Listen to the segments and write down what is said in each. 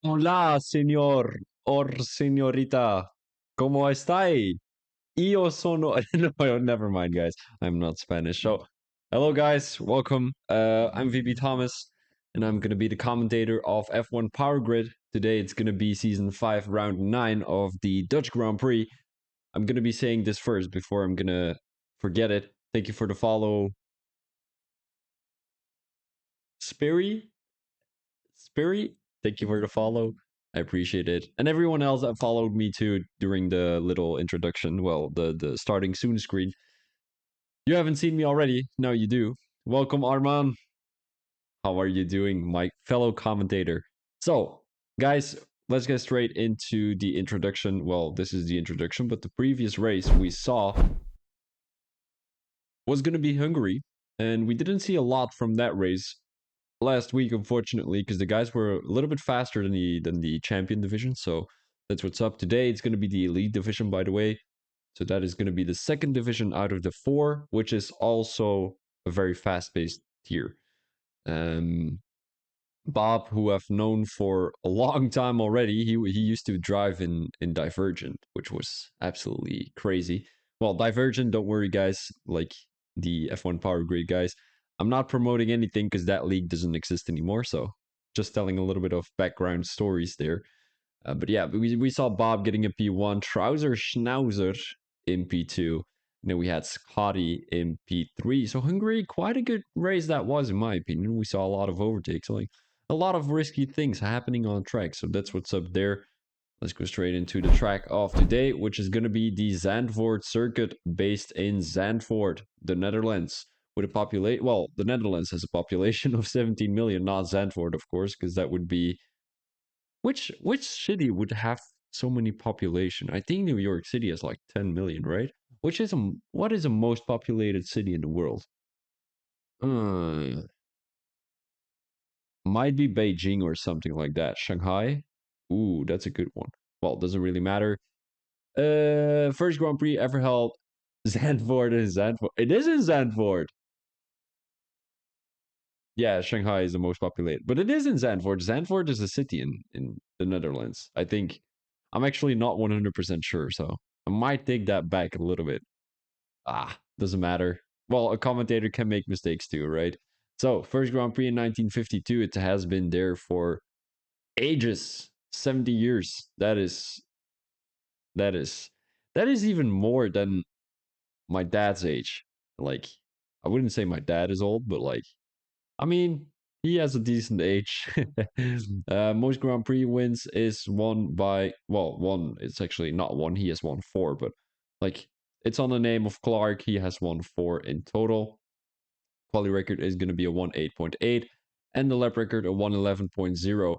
Hola, señor or señorita. ¿Cómo estáis? Yo sono. No, never mind, guys. I'm not Spanish. So, hello, guys. Welcome. I'm VB Thomas, and I'm going to be the commentator of F1 Power Grid. Today, it's going to be season 5, round 9 of the Dutch Grand Prix. I'm going to be saying this first before I'm going to forget it. Thank you for the follow. Sperry? Spirit, thank you for the follow. I appreciate it. And everyone else that followed me too during the little introduction, well, the starting soon screen. You haven't seen me already. Now you do. Welcome, Arman. How are you doing, my fellow commentator? So, guys, let's get straight into the introduction. Well, this is the introduction, but the previous race we saw was going to be Hungary, and we didn't see a lot from that race last week, unfortunately, because the guys were a little bit faster than the champion division. So that's what's up today. It's going to be the elite division, by the way. So that is going to be the second division out of the four, which is also a very fast-paced tier. Um, Bob, who I've known for a long time already, he used to drive in Divergent, which was absolutely crazy. Well, Divergent, don't worry, guys. Like the F1 Power Grid guys, I'm not promoting anything because that league doesn't exist anymore. So just telling a little bit of background stories there. But yeah, we saw Bob getting a P1, Trouser Schnauzer in P2. And then we had Scotty in P3. So Hungary, quite a good race that was, in my opinion. We saw a lot of overtakes, like a lot of risky things happening on track. So that's what's up there. Let's go straight into the track of today, which is going to be the Zandvoort circuit based in Zandvoort, the Netherlands. With a population, well, the Netherlands has a population of 17 million, not Zandvoort, of course, because that would be which city would have so many population? I think New York City has like 10 million, right? What is the most populated city in the world? Uh, might be Beijing or something like that. Shanghai? Ooh, that's a good one. Well, doesn't really matter. First Grand Prix ever held. Zandvoort is Zandvoort. It is in Zandvoort. Yeah, Shanghai is the most populated, but it is in Zandvoort. Zandvoort is a city in the Netherlands. I think I'm actually not 100% sure, so I might take that back a little bit. Doesn't matter. Well, a commentator can make mistakes too, right? So, first Grand Prix in 1952, it has been there for ages, 70 years. That is that is even more than my dad's age. Like, I wouldn't say my dad is old, but like I mean, he has a decent age. Most Grand Prix wins is won by, well, one, it's actually not one, he has won four, but like it's on the name of Clark. He has won four in total. Quali record is going to be a 1.8, and the lap record a 1.11.0.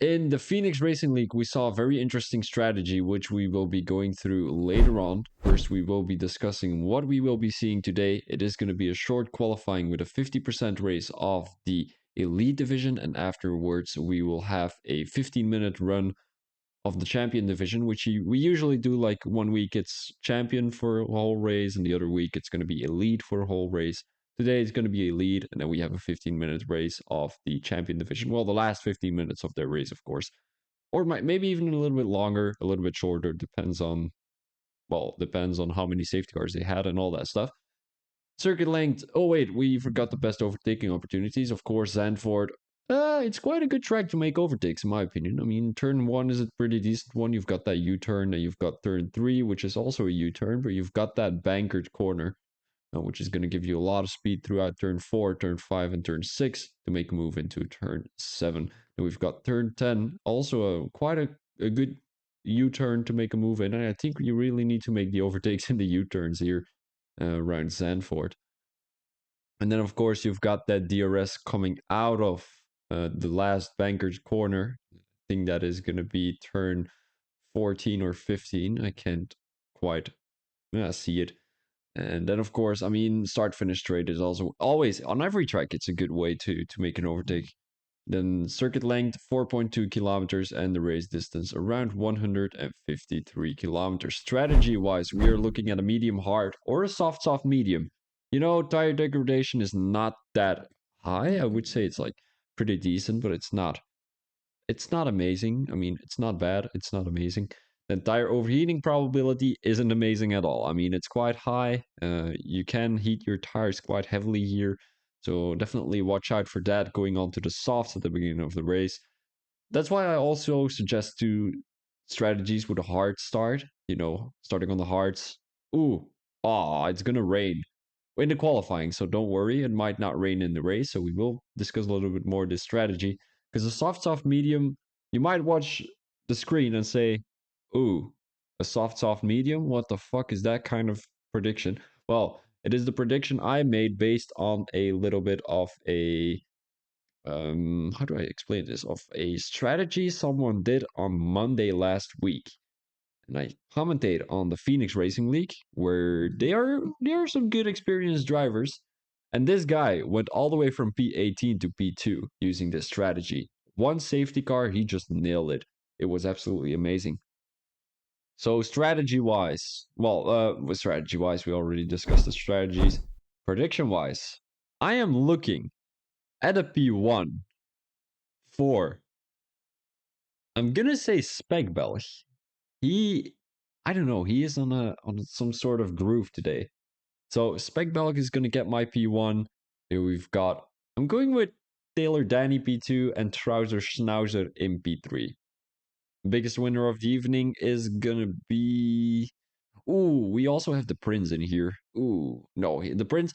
In the Phoenix Racing League, we saw a very interesting strategy, which we will be going through later on. First, we will be discussing what we will be seeing today. It is going to be a short qualifying with a 50% race of the Elite Division, and afterwards, we will have a 15-minute run of the Champion Division, which we usually do like one week it's Champion for a whole race, and the other week it's going to be Elite for a whole race. Today it's going to be a lead, and then we have a 15-minute race of the champion division. Well, the last 15 minutes of their race, of course, or maybe even a little bit longer, a little bit shorter. Depends on how many safety cars they had and all that stuff. Circuit length. Oh wait, we forgot the best overtaking opportunities. Of course, Zandvoort. It's quite a good track to make overtakes, in my opinion. I mean, turn one is a pretty decent one. You've got that U-turn, and you've got turn three, which is also a U-turn, but you've got that bankered corner, which is going to give you a lot of speed throughout turn 4, turn 5, and turn 6 to make a move into turn 7. And we've got turn 10, also quite a good U-turn to make a move in. And I think you really need to make the overtakes in the U-turns here around Zandvoort. And then, of course, you've got that DRS coming out of the last banker's corner. I think that is going to be turn 14 or 15. I can't quite see it. And then, of course, I mean, start finish straight is also always on every track. It's a good way to make an overtake. Then circuit length 4.2 kilometers and the race distance around 153 kilometers. Strategy wise, we are looking at a medium hard or a soft medium. You know, tire degradation is not that high. I would say it's like pretty decent, but it's not it's not amazing. I mean, it's not bad. It's not amazing. The tire overheating probability isn't amazing at all. I mean, it's quite high. You can heat your tires quite heavily here. So definitely watch out for that going on to the softs at the beginning of the race. That's why I also suggest to strategies with a hard start. You know, starting on the hards. Ooh, it's gonna rain in the qualifying, so don't worry. It might not rain in the race, so we will discuss a little bit more this strategy. Because a soft medium, you might watch the screen and say, "Ooh, a soft medium. What the fuck is that kind of prediction?" Well, it is the prediction I made based on a little bit of a how do I explain this? Of a strategy someone did on Monday last week. And I commentate on the Phoenix Racing League, where they are some good experienced drivers. And this guy went all the way from P18 to P2 using this strategy. One safety car, he just nailed it. It was absolutely amazing. So strategy wise, with strategy wise, we already discussed the strategies. Prediction wise, I am looking at a P1 for, I'm gonna say Spec Belg. He, I don't know, he is on some sort of groove today. So Spec Belg is gonna get my P1. Here we've got, I'm going with Taylor Danny P2 and Trouser Schnauzer in P3. Biggest winner of the evening is gonna be. Ooh, we also have the Prince in here. Ooh, no, the Prince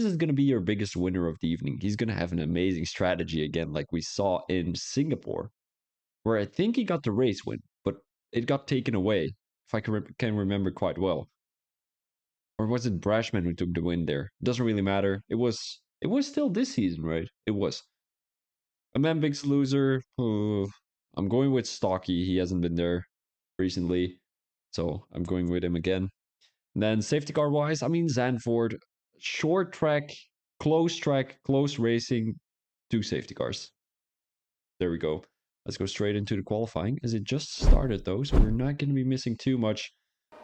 is gonna be your biggest winner of the evening. He's gonna have an amazing strategy again, like we saw in Singapore, where I think he got the race win, but it got taken away, if I can remember quite well. Or was it Brashman who took the win there? Doesn't really matter. It was still this season, right? It was. A man biggest loser. I'm going with Stocky. He hasn't been there recently, so I'm going with him again. And then safety car wise, I mean Zandvoort, short track, close racing, 2 safety cars. There we go. Let's go straight into the qualifying, as it just started though, so we're not going to be missing too much.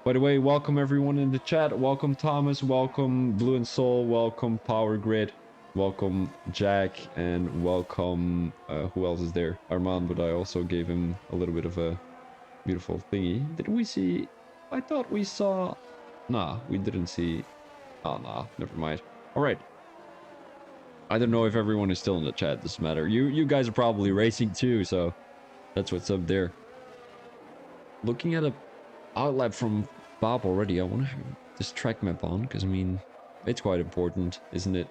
By the way, welcome everyone in the chat. Welcome Thomas, welcome Blue and Soul, welcome Power Grid, welcome Jack, and welcome, who else is there? Armand, but I also gave him a little bit of a beautiful thingy. Did we see? I thought we saw. Nah, we didn't see. Oh, nah, never mind. All right. I don't know if everyone is still in the chat. Doesn't matter. You guys are probably racing too, so that's what's up there. Looking at a outlap from Bob already. I want to have this track map on because I mean, it's quite important, isn't it?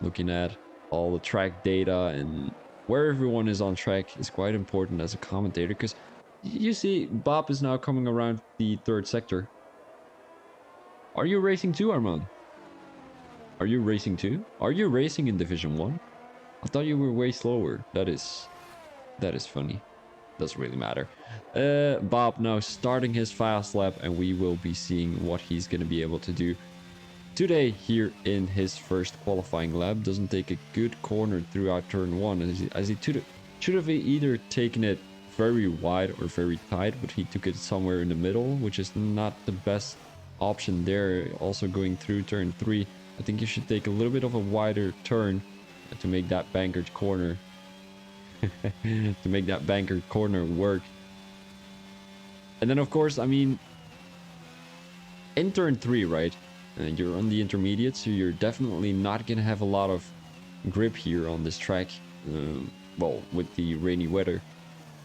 Looking at all the track data and where everyone is on track is quite important as a commentator because you see Bob is now coming around the 3rd sector. Are you racing too, Armand? Are you racing too? Are you racing in Division 1? I thought you were way slower. That is funny. Doesn't really matter. Bob now starting his fast lap, and we will be seeing what he's going to be able to do today here in his first qualifying lap. Doesn't take a good corner throughout turn 1, as he should have either taken it very wide or very tight, but he took it somewhere in the middle, which is not the best option there. Also going through turn 3, I think you should take a little bit of a wider turn to make that bankered corner work. And then of course, I mean, in turn 3, right, you're on the intermediate, so you're definitely not gonna have a lot of grip here on this track, well, with the rainy weather.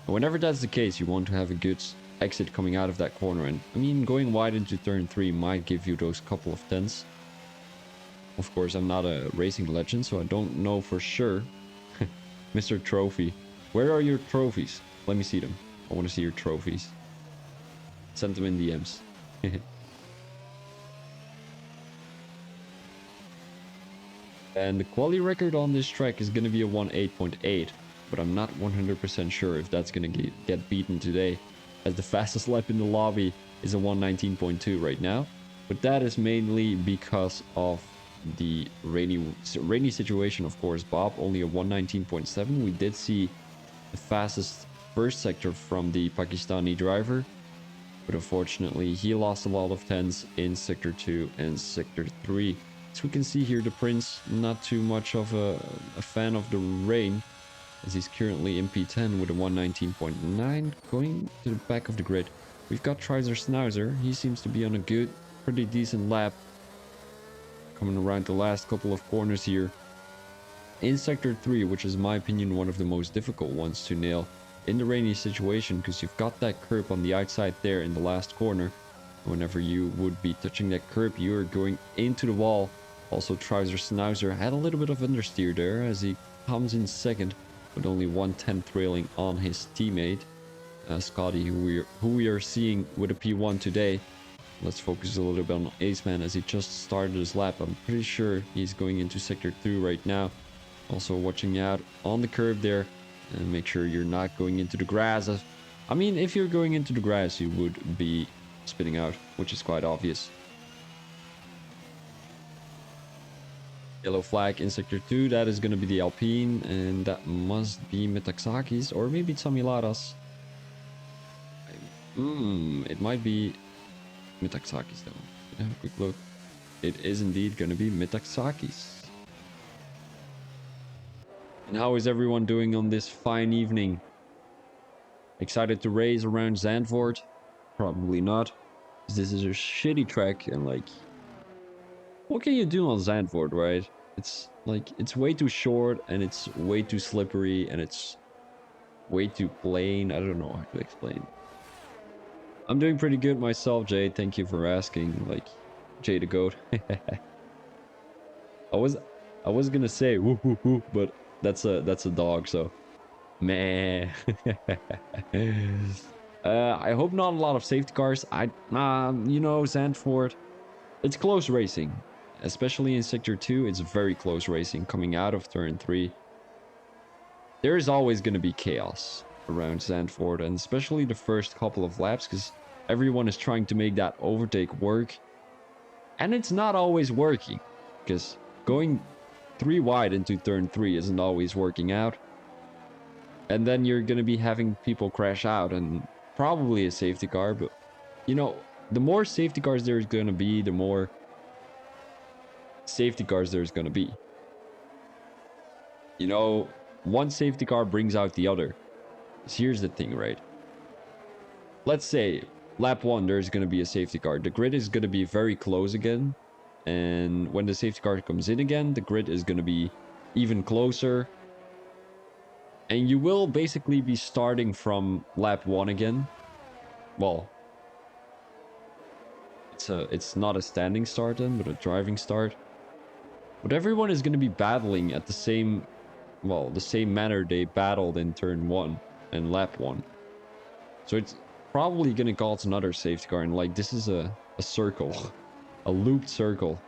And whenever that's the case, you want to have a good exit coming out of that corner, and I mean, going wide into turn 3 might give you those couple of tenths. Of course, I'm not a racing legend, so I don't know for sure. Mr. Trophy. Where are your trophies? Let me see them. I want to see your trophies. Send them in DMs. And the quality record on this track is going to be a 1:8.8, but I'm not 100% sure if that's going to get beaten today, as the fastest lap in the lobby is a 1:19.2 right now. But that is mainly because of the rainy situation, of course. Bob only a 1:19.7. We did see the fastest first sector from the Pakistani driver, but unfortunately he lost a lot of tenths in sector 2 and sector 3. So we can see here the Prince not too much of a fan of the rain, as he's currently in P10 with a 119.9 going to the back of the grid. We've got Trizer Snauzer. He seems to be on a good, pretty decent lap. Coming around the last couple of corners here. In Sector 3, which is in my opinion one of the most difficult ones to nail in the rainy situation, because you've got that curb on the outside there in the last corner. Whenever you would be touching that curb, you're going into the wall. Also, Trizer Snauzer had a little bit of understeer there as he comes in second with only 110 trailing on his teammate Scotty, who we are seeing with a P1 today. Let's focus a little bit on Aceman as he just started his lap. I'm pretty sure he's going into Sector 2 right now. Also watching out on the curb there, and make sure you're not going into the grass. I mean, if you're going into the grass, you would be spinning out, which is quite obvious. Yellow flag in Sector 2, that is going to be the Alpine, and that must be Metaxakis, or maybe Tamilaras. It might be Metaxakis though. Have a quick look. It is indeed going to be Metaxakis. And how is everyone doing on this fine evening? Excited to race around Zandvoort? Probably not. This is a shitty track, and like, what can you do on Zandvoort, right? It's like, it's way too short, and it's way too slippery, and it's way too plain. I don't know how to explain. I'm doing pretty good myself, Jay. Thank you for asking. Like, Jay the Goat. I was gonna say woo woo woo, but that's a dog, so meh. I hope not a lot of safety cars. You know, Zandvoort, it's close racing, especially in Sector 2. It's very close racing coming out of turn 3. There is always going to be chaos around Zandvoort, and especially the first couple of laps, because everyone is trying to make that overtake work, and it's not always working, because going 3 wide into turn 3 isn't always working out, and then you're going to be having people crash out, and probably a safety car. But you know, the more safety cars there's going to be, the more safety cars there's going to be. You know, one safety car brings out the other. So here's the thing, right? Let's say lap 1 there's going to be a safety car. The grid is going to be very close again, and when the safety car comes in again, the grid is going to be even closer, and you will basically be starting from lap 1 again. Well, it's not a standing start then, but a driving start. But everyone is going to be battling at the same manner they battled in turn 1 and lap 1. So it's probably going to cause another safety car, and like, this is a circle, a looped circle,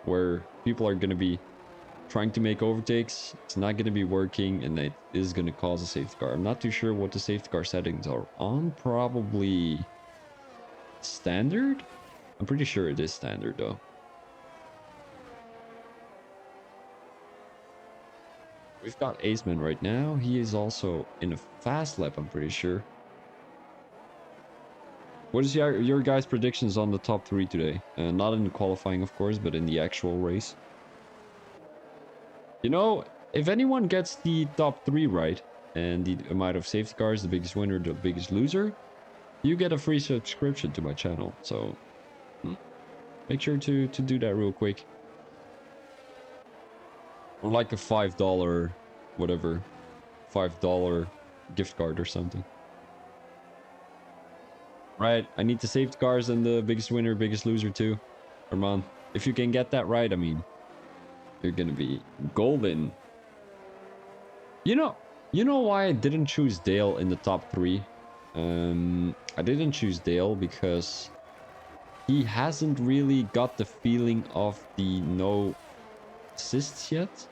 where people are going to be trying to make overtakes. It's not going to be working, and it is going to cause a safety car. I'm not too sure what the safety car settings are on. Probably standard? I'm pretty sure it is standard though. We've got Aceman right now. He is also in a fast lap, I'm pretty sure. What is your guys' predictions on the top 3 today? Not in the qualifying, of course, but in the actual race. You know, if anyone gets the top 3 right, and the amount of safety cars, the biggest winner, the biggest loser, you get a free subscription to my channel. So make sure to do that real quick. Or like a $5, whatever, $5 gift card or something. Right, I need the safety cars and the biggest winner, biggest loser too. Armand, if you can get that right, I mean, you're gonna be golden. You know why I didn't choose Dale in the top 3? I didn't choose Dale because he hasn't really got the feeling of the no assists yet.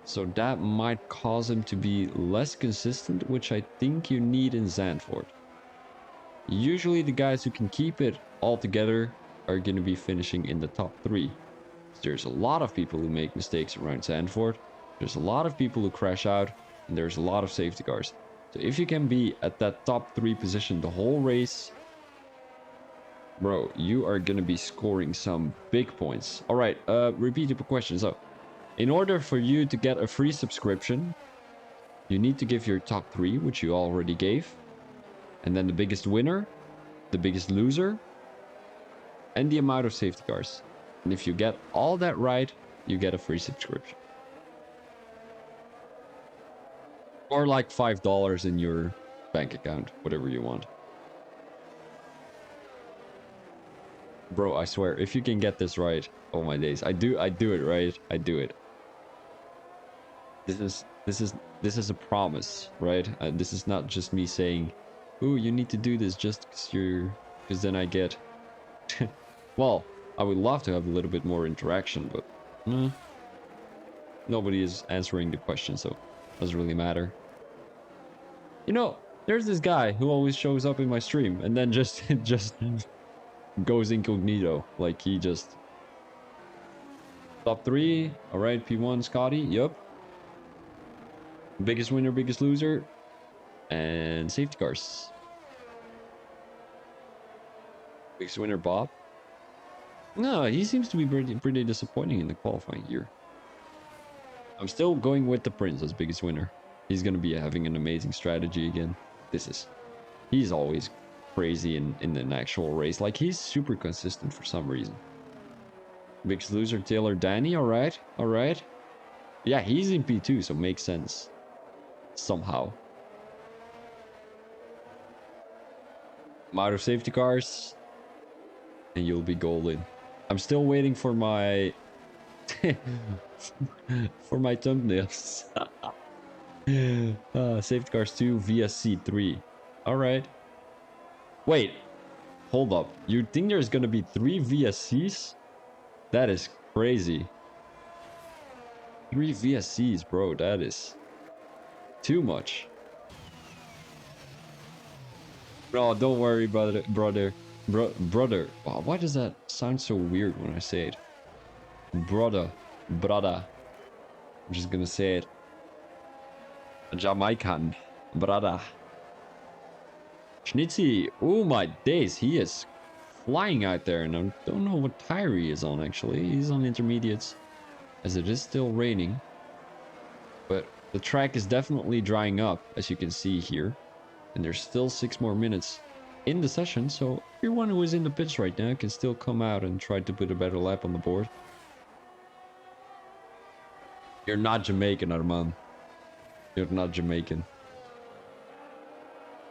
So that might cause him to be less consistent, which I think you need in Zandvoort. Usually the guys who can keep it all together are going to be finishing in the top 3. There's a lot of people who make mistakes around Zandvoort. There's a lot of people who crash out, and there's a lot of safety cars. So if you can be at that top 3 position the whole race, bro, you are going to be scoring some big points. All right, repeatable question. So, In order for you to get a free subscription, you need to give your top 3, which you already gave. And then the biggest winner, the biggest loser, and the amount of safety cars. And if you get all that right, you get a free subscription. Or like $5 in your bank account, whatever you want. Bro, I swear, if you can get this right, oh my days, I do it right. I do it. This is a promise, right? This is not just me saying, "Ooh, you need to do this just because then I get." Well, I would love to have a little bit more interaction, but nobody is answering the question, so it doesn't really matter. You know, there's this guy who always shows up in my stream and then just goes incognito, like he just top 3. All right, P1 Scotty. Yup. Biggest winner, biggest loser, and safety cars. Biggest winner, Bob. No, he seems to be pretty disappointing in the qualifying year. I'm still going with the Prince as biggest winner. He's gonna be having an amazing strategy again. He's always crazy in an actual race. Like, he's super consistent for some reason. Biggest loser, Taylor Danny. All right. Yeah, he's in P2, so makes sense. Somehow. Amount of safety cars, and you'll be golden. I'm still waiting for my for my thumbnails. Safety cars 2 VSC 3. All right. Wait, hold up. You think there's gonna be 3 VSCs? That is crazy. 3 VSCs, bro. That is too much. No, don't worry, brother. Brother. Wow, why does that sound so weird when I say it? Brother. I'm just gonna say it. Jamaican. Brother. Schnitzy. Oh my days, he is flying out there, and I don't know what tire he is on actually. He's on intermediates, as it is still raining. But the track is definitely drying up, as you can see here. And there's still 6 more minutes in the session, so everyone who is in the pits right now can still come out and try to put a better lap on the board. You're not Jamaican, Arman. You're not Jamaican.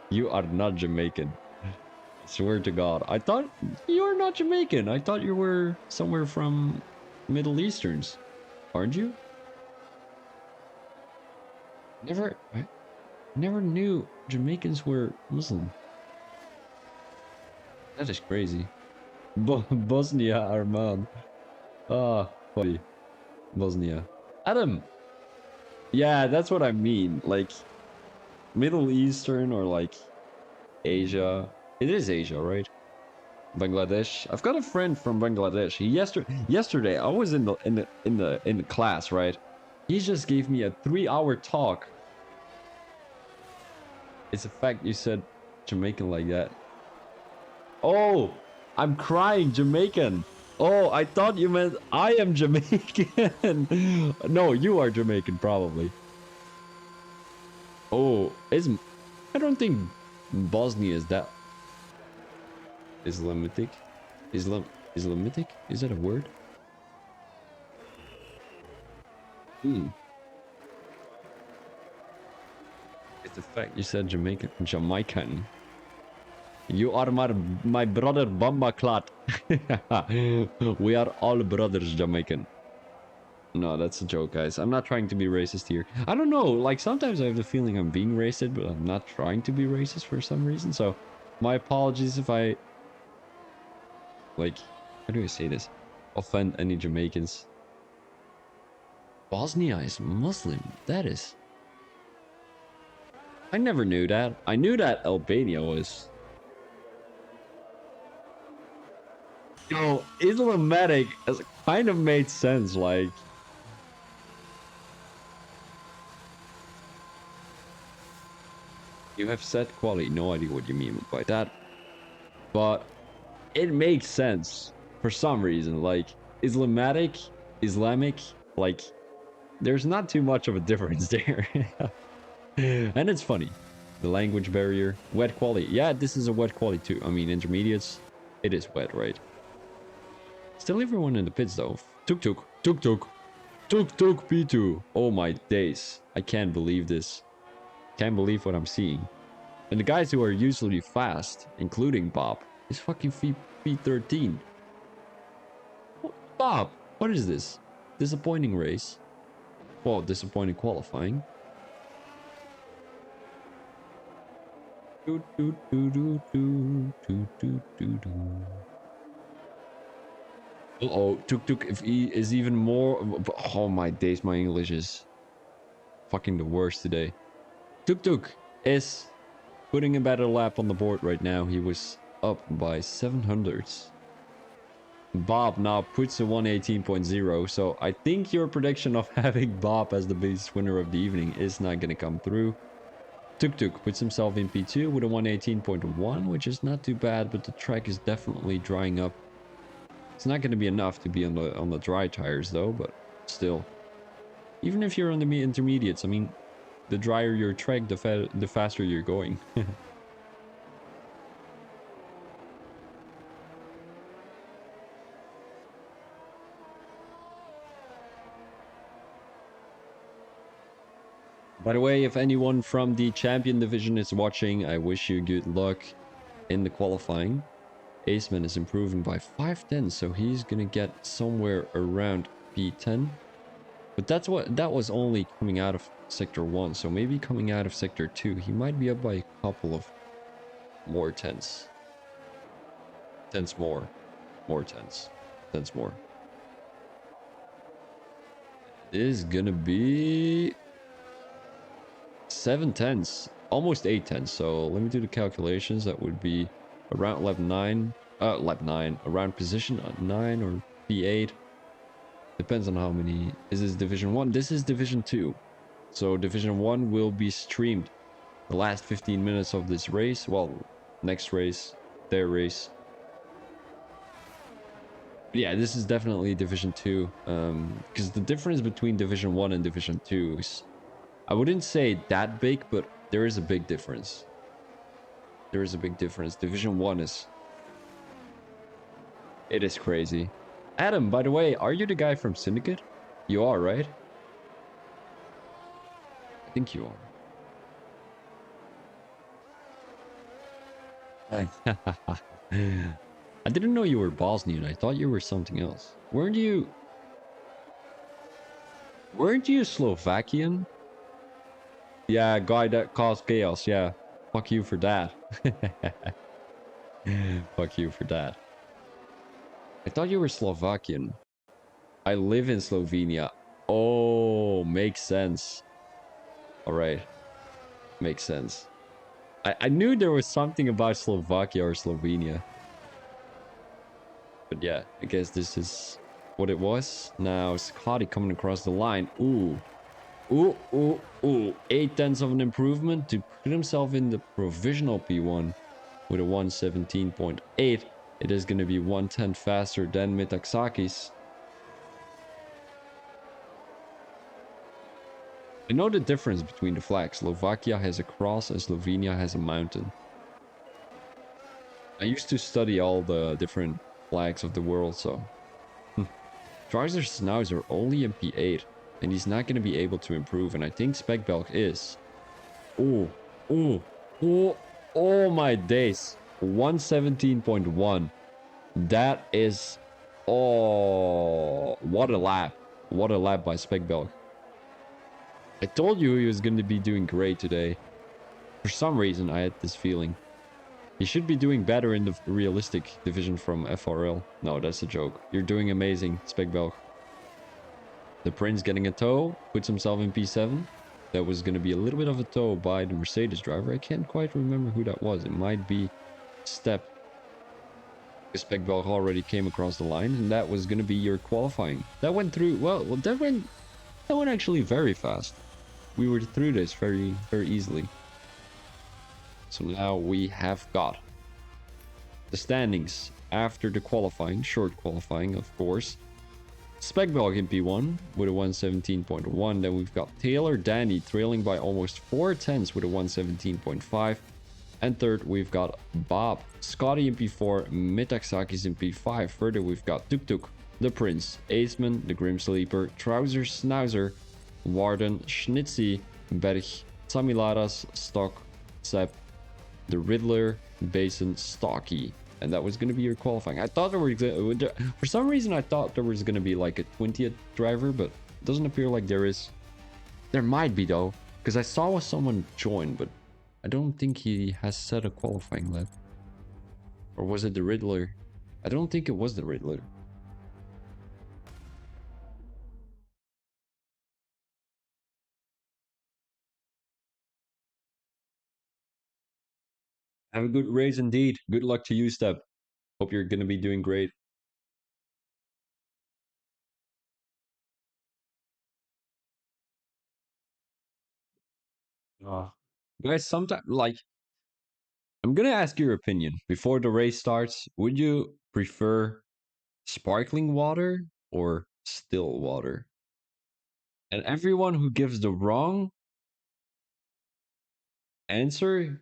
You are not Jamaican. I swear to God. I thought you were not Jamaican. I thought you were somewhere from Middle Easterns. Aren't you? I never knew Jamaicans were Muslim. That is crazy. Bosnia, Arman. Ah, funny. Bosnia. Adam! Yeah, that's what I mean. Like, Middle Eastern or like Asia. It is Asia, right? Bangladesh. I've got a friend from Bangladesh. Yesterday I was in the class, right? He just gave me a 3-hour talk. It's a fact you said Jamaican like that. Oh, I'm crying Jamaican. Oh, I thought you meant I am Jamaican. No, you are Jamaican probably. Oh, I don't think Bosnia is that Islamitic. Islamitic? Is that a word? It's the fact you said Jamaican. You are my brother Bamba Clot. We are all brothers Jamaican. No, that's a joke, guys. I'm not trying to be racist here. I don't know, like sometimes I have the feeling I'm being racist, but I'm not trying to be racist for some reason. So my apologies if I, like, how do I say this? Offend any Jamaicans. Bosnia is Muslim. That is... I never knew that. I knew that Albania was... Yo, Islamitic has kind of made sense, like... You have set quality. No idea what you mean by that. But it makes sense for some reason. Like, Islamic, like, there's not too much of a difference there. And it's funny. The language barrier, wet quality. Yeah, this is a wet quality too. I mean, intermediates, it is wet, right? Still everyone in the pits though. Tuk tuk, tuk tuk, tuk tuk P2. Oh my days. I can't believe this. Can't believe what I'm seeing. And the guys who are usually fast, including Bob, is fucking P13. Bob, what is this? Disappointing race. Well, disappointing qualifying. Uh-oh, Tuk Tuk if he is even more... Oh my days, my English is fucking the worst today. Tuk Tuk is putting a better lap on the board right now. He was up by 700s. Bob now puts a 118.0, so I think your prediction of having Bob as the biggest winner of the evening is not going to come through. Tuk Tuk puts himself in P2 with a 118.1, which is not too bad, but the track is definitely drying up. It's not going to be enough to be on the dry tires though, but still. Even if you're on the intermediates, I mean, the drier your track, the faster you're going. By the way, if anyone from the champion division is watching, I wish you good luck in the qualifying. Aceman is improving by 5/10, so he's gonna get somewhere around P10. But that was only coming out of sector 1, so maybe coming out of sector 2, he might be up by a couple of more tenths. Tenths more. More tenths. Tenths more. It is gonna be 7 tenths, almost 8 tenths. So let me do the calculations. That would be around lap 9, around position 9 or P8. Depends on how many. Is this division 1? This is division 2. So division 1 will be streamed the last 15 minutes of this race. Well, next race, their race. Yeah, this is definitely division 2. Because the difference between division 1 and division 2 is, I wouldn't say that big, but there is a big difference. There is a big difference. Division 1 is... It is crazy. Adam, by the way, are you the guy from Syndicate? You are, right? I think you are. I didn't know you were Bosnian. I thought you were something else. Weren't you Slovakian? Yeah, guy that caused chaos. Yeah. Fuck you for that. Fuck you for that. I thought you were Slovakian. I live in Slovenia. Oh, makes sense. Alright. Makes sense. I knew there was something about Slovakia or Slovenia. But yeah, I guess this is what it was. Now, Scotty coming across the line. Ooh. Ooh, ooh, ooh. 8 tenths of an improvement to put himself in the provisional P1 with a 117.8. It is going to be 1/10 faster than Metaxakis. I know the difference between the flags. Slovakia has a cross and Slovenia has a mountain. I used to study all the different flags of the world, so... Dreiser Schnauzer only in P8. And he's not going to be able to improve. And I think Speckbelk is. Oh, oh, oh, oh my days. 117.1. That is... Oh, what a lap. What a lap by Speckbelk. I told you he was going to be doing great today. For some reason, I had this feeling. He should be doing better in the realistic division from FRL. No, that's a joke. You're doing amazing, Speckbelk. The Prince getting a tow, puts himself in P7. That was going to be a little bit of a tow by the Mercedes driver. I can't quite remember who that was. It might be Step. Speckbelk already came across the line, and that was going to be your qualifying. That went through, well, that went actually very fast. We were through this very, very easily. So now we have got the standings after the qualifying, short qualifying, of course. Speckbelg in P1 with a 117.1. Then we've got Taylor Danny trailing by almost 4 tenths with a 117.5. And third, we've got Bob, Scotty in P4, Metaxakis in P5. Further, we've got Tuk Tuk, The Prince, Aceman, The Grim Sleeper, Trouser Snouser, Warden, Schnitzy, Berg, Samilaras, Stock, Sepp, The Riddler, Basin, Stocky. And that was going to be your qualifying. I thought there were... For some reason, I thought there was going to be like a 20th driver, but it doesn't appear like there is. There might be, though, because I saw someone join, but I don't think he has set a qualifying lap. Or was it the Riddler? I don't think it was the Riddler. Have a good race indeed. Good luck to you, Step. Hope you're going to be doing great. Guys, sometimes, like, I'm going to ask your opinion. Before the race starts, would you prefer sparkling water or still water? And everyone who gives the wrong answer,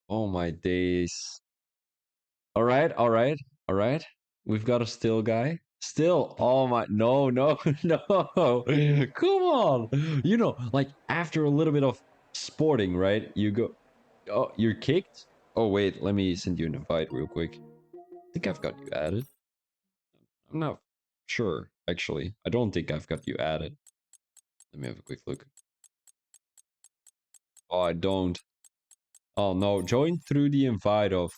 oh my days. All right, all right, all right. We've got a still guy. Still, oh my, no, no, no. Come on. You know, like after a little bit of sporting, right? You go, oh, you're kicked? Oh, wait, let me send you an invite real quick. I think I've got you added. I'm not sure, actually. I don't think I've got you added. Let me have a quick look. Oh, I don't. Oh, no. Join through the invite of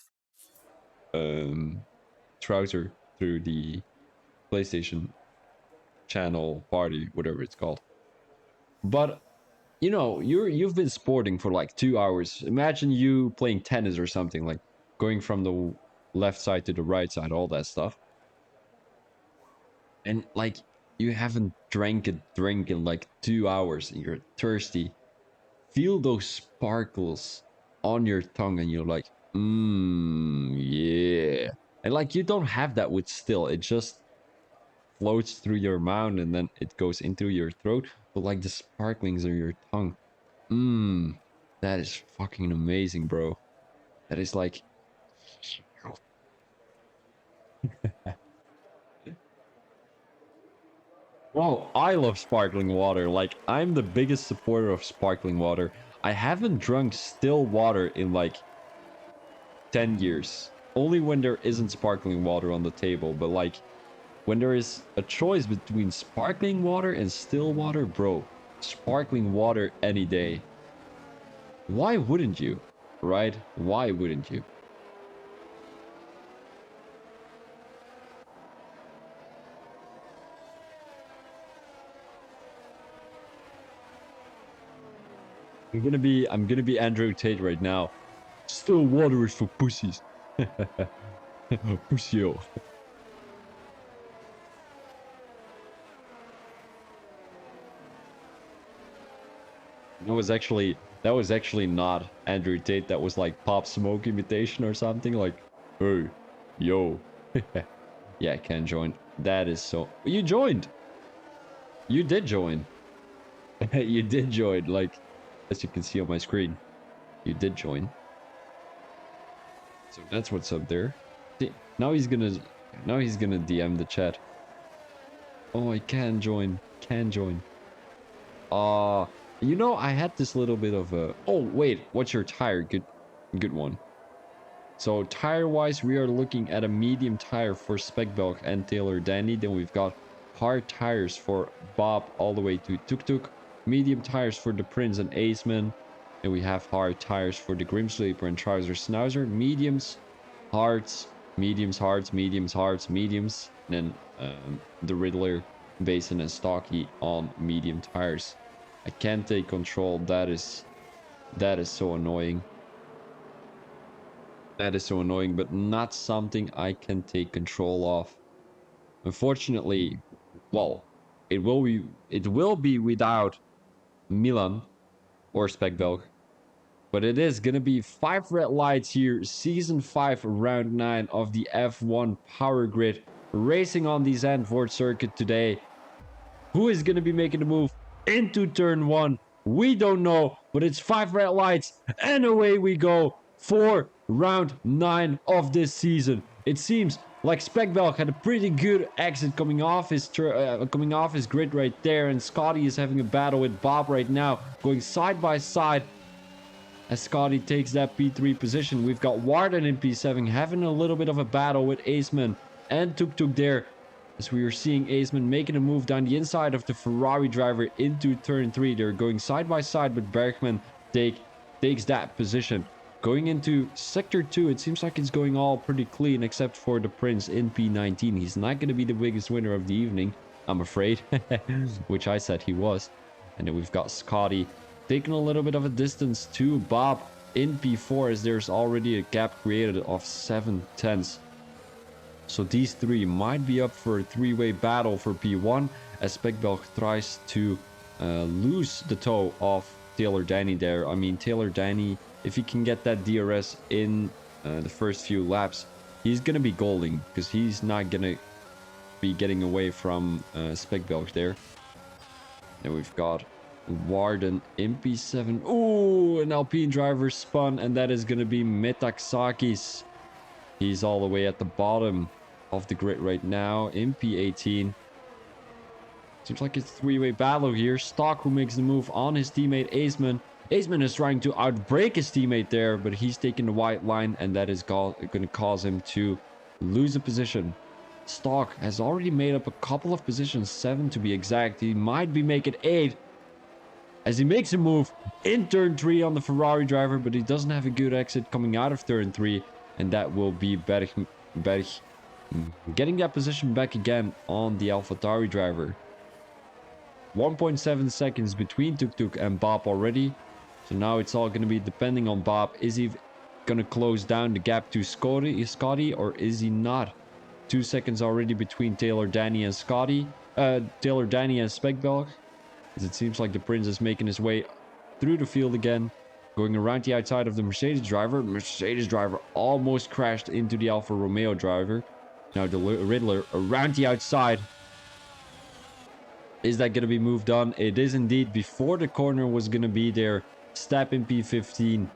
Trouser through the PlayStation channel party, whatever it's called. But you know, you've been sporting for like 2 hours. Imagine you playing tennis or something, like going from the left side to the right side, all that stuff. And like you haven't drank a drink in like 2 hours and you're thirsty. Feel those sparkles on your tongue and you're like, yeah. And like you don't have that with still. It just floats through your mouth and then it goes into your throat. But like the sparklings on your tongue. That is fucking amazing, bro. That is like... Bro, I love sparkling water. Like, I'm the biggest supporter of sparkling water. I haven't drunk still water in like 10 years. Only when there isn't sparkling water on the table. But like, when there is a choice between sparkling water and still water, bro, sparkling water any day. Why wouldn't you? Right? Why wouldn't you? I'm gonna be Andrew Tate right now. Still water is for pussies. Pussyo. That was actually not Andrew Tate. That was like Pop Smoke imitation or something. Like, hey, yo. Yeah, Ken joined. That is so... You joined! You did join. You did join, like, as you can see on my screen. You did join. So that's what's up there. See, now he's gonna DM the chat. Oh, I can join. Can join. You know, I had this little bit of a... Oh, wait. What's your tire? Good one. So, tire-wise, we are looking at a medium tire for Speckbelg and Taylor Danny. Then we've got hard tires for Bob all the way to Tuk Tuk. Medium tires for the Prince and Aceman. And we have hard tires for the Grim Sleeper and Trouser Snouser. Mediums, hards, mediums, hards, mediums, hards, mediums. And then the Riddler, Basin, and Stocky on medium tires. I can't take control. That is so annoying. That is so annoying, but not something I can take control of. Unfortunately, well, it will be without Milan or Speckbelg. But it is gonna be 5 red lights here, season 5, round 9 of the F1 Power Grid racing on the Zandvoort circuit today. Who is going to be making the move into turn 1? We don't know, but it's 5 red lights, and away we go for round 9 of this season. It seems like Spekbelg had a pretty good exit coming off his grid right there, and Scotty is having a battle with Bob right now, going side by side as Scotty takes that P3 position. We've got Warden in P7 having a little bit of a battle with Aceman and Tuk Tuk there, as we are seeing Aceman making a move down the inside of the Ferrari driver into turn 3. They're going side by side, but Bergman takes that position. Going into sector 2, it seems like it's going all pretty clean except for the Prince in P19. He's not going to be the biggest winner of the evening, I'm afraid, which I said he was. And then we've got Scotty taking a little bit of a distance to Bob in P4, as there's already a gap created of 7 tenths. So these three might be up for a three-way battle for P1 as Spekbelg tries to lose the toe of Taylor Danny there. I mean, Taylor Danny, if he can get that DRS in the first few laps, he's going to be goaling, because he's not going to be getting away from Spekbelg there. And we've got Warden in P7. Ooh, an Alpine driver spun, and that is going to be Metaxakis. He's all the way at the bottom of the grid right now in P18. Seems like it's a three-way battle here. Stock who makes the move on his teammate Aceman. Aceman is trying to outbrake his teammate there, but he's taking the white line, and that is going to cause him to lose a position. Stock has already made up a couple of positions, 7 to be exact. He might be making 8 as he makes a move in turn 3 on the Ferrari driver, but he doesn't have a good exit coming out of turn 3, and that will be Berg getting that position back again on the AlphaTauri driver. 1.7 seconds between Tuk Tuk and Bob already. So now it's all going to be depending on Bob. Is he going to close down the gap to Scotty, or is he not? 2 seconds already between Taylor Danny and Spekbelg. As it seems like the Prince is making his way through the field again, going around the outside of the Mercedes driver. Mercedes driver almost crashed into the Alfa Romeo driver. Now the Riddler around the outside. Is that going to be moved on? It is indeed. Before the corner was going to be there. Step in P15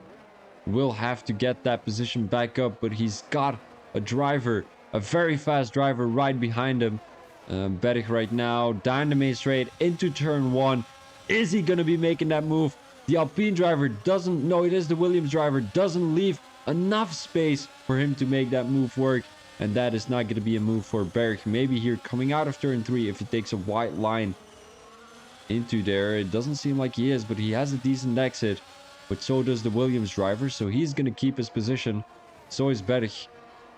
will have to get that position back up, but he's got a driver, a very fast driver right behind him. Berg right now down the main straight into turn 1. Is he going to be making that move? The Alpine driver doesn't, no, it is the Williams driver, doesn't leave enough space for him to make that move work. And that is not going to be a move for Berg. Maybe here coming out of turn 3, if he takes a white line into there. It doesn't seem like he is, but he has a decent exit. But so does the Williams driver, so he's going to keep his position. So is Berg,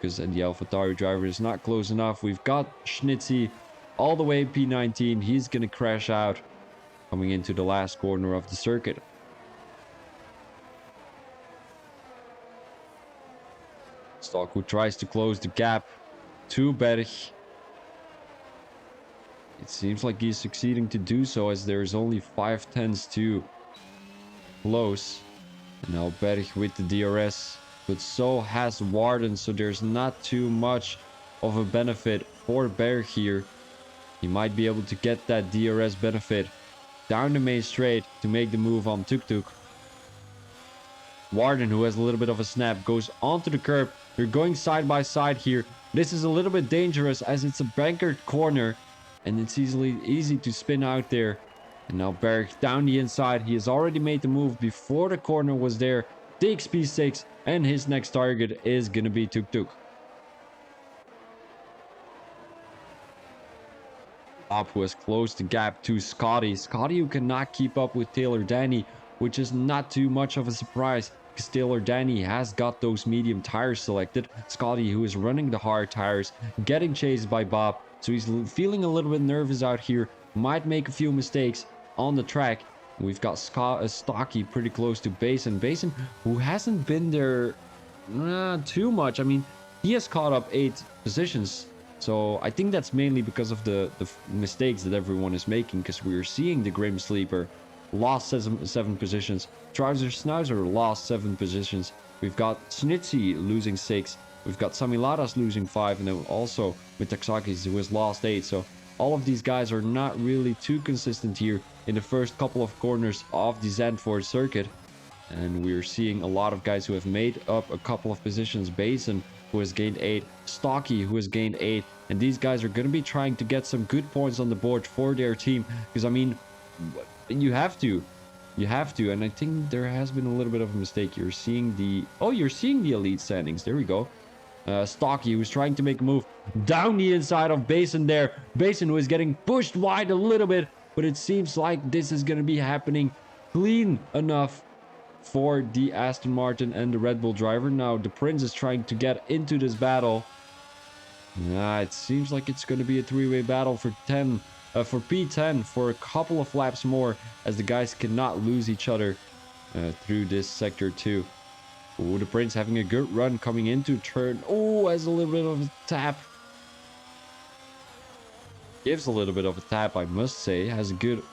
because the AlphaTauri driver is not close enough. We've got Schnitzy all the way P19. He's going to crash out coming into the last corner of the circuit. Stock who tries to close the gap to Berg. It seems like he's succeeding to do so, as there's only 5 tenths to close. And now Berg with the DRS, but so has Warden, so there's not too much of a benefit for Berg here. He might be able to get that DRS benefit down the main straight to make the move on Tuk Tuk. Warden, who has a little bit of a snap, goes onto the curb. They're going side by side here. This is a little bit dangerous as it's a bankered corner, and it's easy to spin out there. And now Berg down the inside. He has already made the move before the corner was there. Takes P6, and his next target is gonna be Tuk Tuk. Bob, who has closed the gap to Scotty. Scotty, who cannot keep up with Taylor Danny, which is not too much of a surprise, because Taylor Danny has got those medium tires selected. Scotty, who is running the hard tires, getting chased by Bob, so he's feeling a little bit nervous out here, might make a few mistakes on the track. We've got Stocky pretty close to Basin. Basin, who hasn't been there too much. I mean, he has caught up 8 positions, so I think that's mainly because of the mistakes that everyone is making, because we're seeing the Grim Sleeper lost 7 positions. Trouser Schnauzer lost 7 positions. We've got Snitzy losing 6. We've got Samilaras losing 5, and then also Metaxakis, who has lost 8. So all of these guys are not really too consistent here in the first couple of corners of the Zandvoort circuit. And we're seeing a lot of guys who have made up a couple of positions. Basin, who has gained 8. Stocky, who has gained 8. And these guys are going to be trying to get some good points on the board for their team. Because, I mean, you have to. You have to. And I think there has been a little bit of a mistake. You're seeing the... Oh, you're seeing the elite standings. There we go. Stocky, who's trying to make a move down the inside of Basin there. Basin, who is getting pushed wide a little bit. But it seems like this is going to be happening clean enough for the Aston Martin and the Red Bull driver. Now, the Prince is trying to get into this battle. It seems like it's going to be a three-way battle for P10 for a couple of laps more, as the guys cannot lose each other through this sector 2. Oh, the Prince having a good run coming into turn. Oh, has a little bit of a tap. Gives a little bit of a tap, I must say. Has a good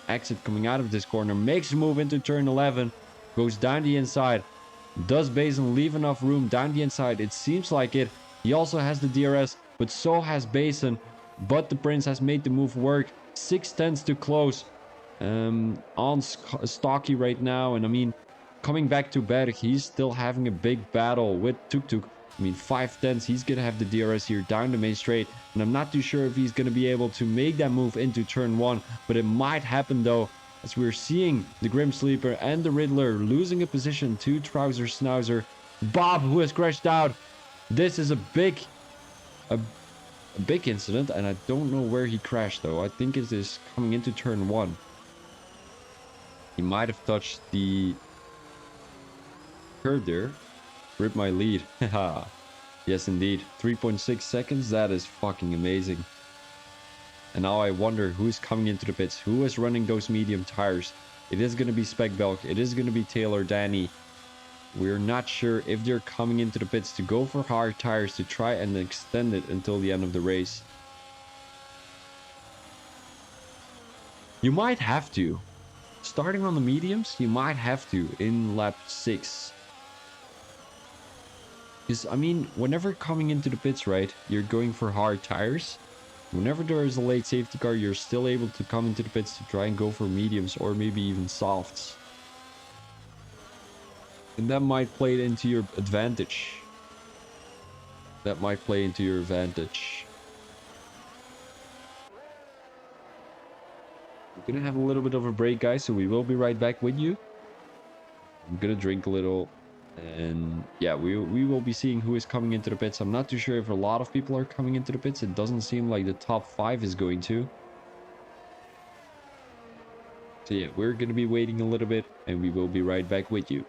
exit coming out of this corner. Makes a move into turn 11. Goes down the inside. Does Basin leave enough room down the inside? It seems like it. He also has the DRS, but so has Basin. But the Prince has made the move work. 6/10 to close on Stocky right now. And I mean, coming back to Berg, he's still having a big battle with Tuk Tuk. I mean, 5/10, he's going to have the DRS here down the main straight. And I'm not too sure if he's going to be able to make that move into turn 1. But it might happen though, as we're seeing the Grim Sleeper and the Riddler losing a position to Trouser Schnauzer. Bob, who has crashed out. This is a big incident, and I don't know where he crashed though. I think it is coming into turn 1. He might have touched the curb there. Rip my lead. Haha. Yes, indeed. 3.6 seconds. That is fucking amazing. And now I wonder who's coming into the pits. Who is running those medium tires? It is going to be Spec Belk. It is going to be Taylor Danny. We're not sure if they're coming into the pits to go for hard tires to try and extend it until the end of the race. You might have to. Starting on the mediums, you might have to in lap 6. Because, I mean, whenever coming into the pits, right, you're going for hard tires. Whenever there is a late safety car, you're still able to come into the pits to try and go for mediums or maybe even softs. And that might play into your advantage. That might play into your advantage. We're gonna have a little bit of a break, guys, so we will be right back with you. I'm gonna drink a little. And yeah, we will be seeing who is coming into the pits. I'm not too sure if a lot of people are coming into the pits. It doesn't seem like the top 5 is going to. So yeah, we're going to be waiting a little bit and we will be right back with you.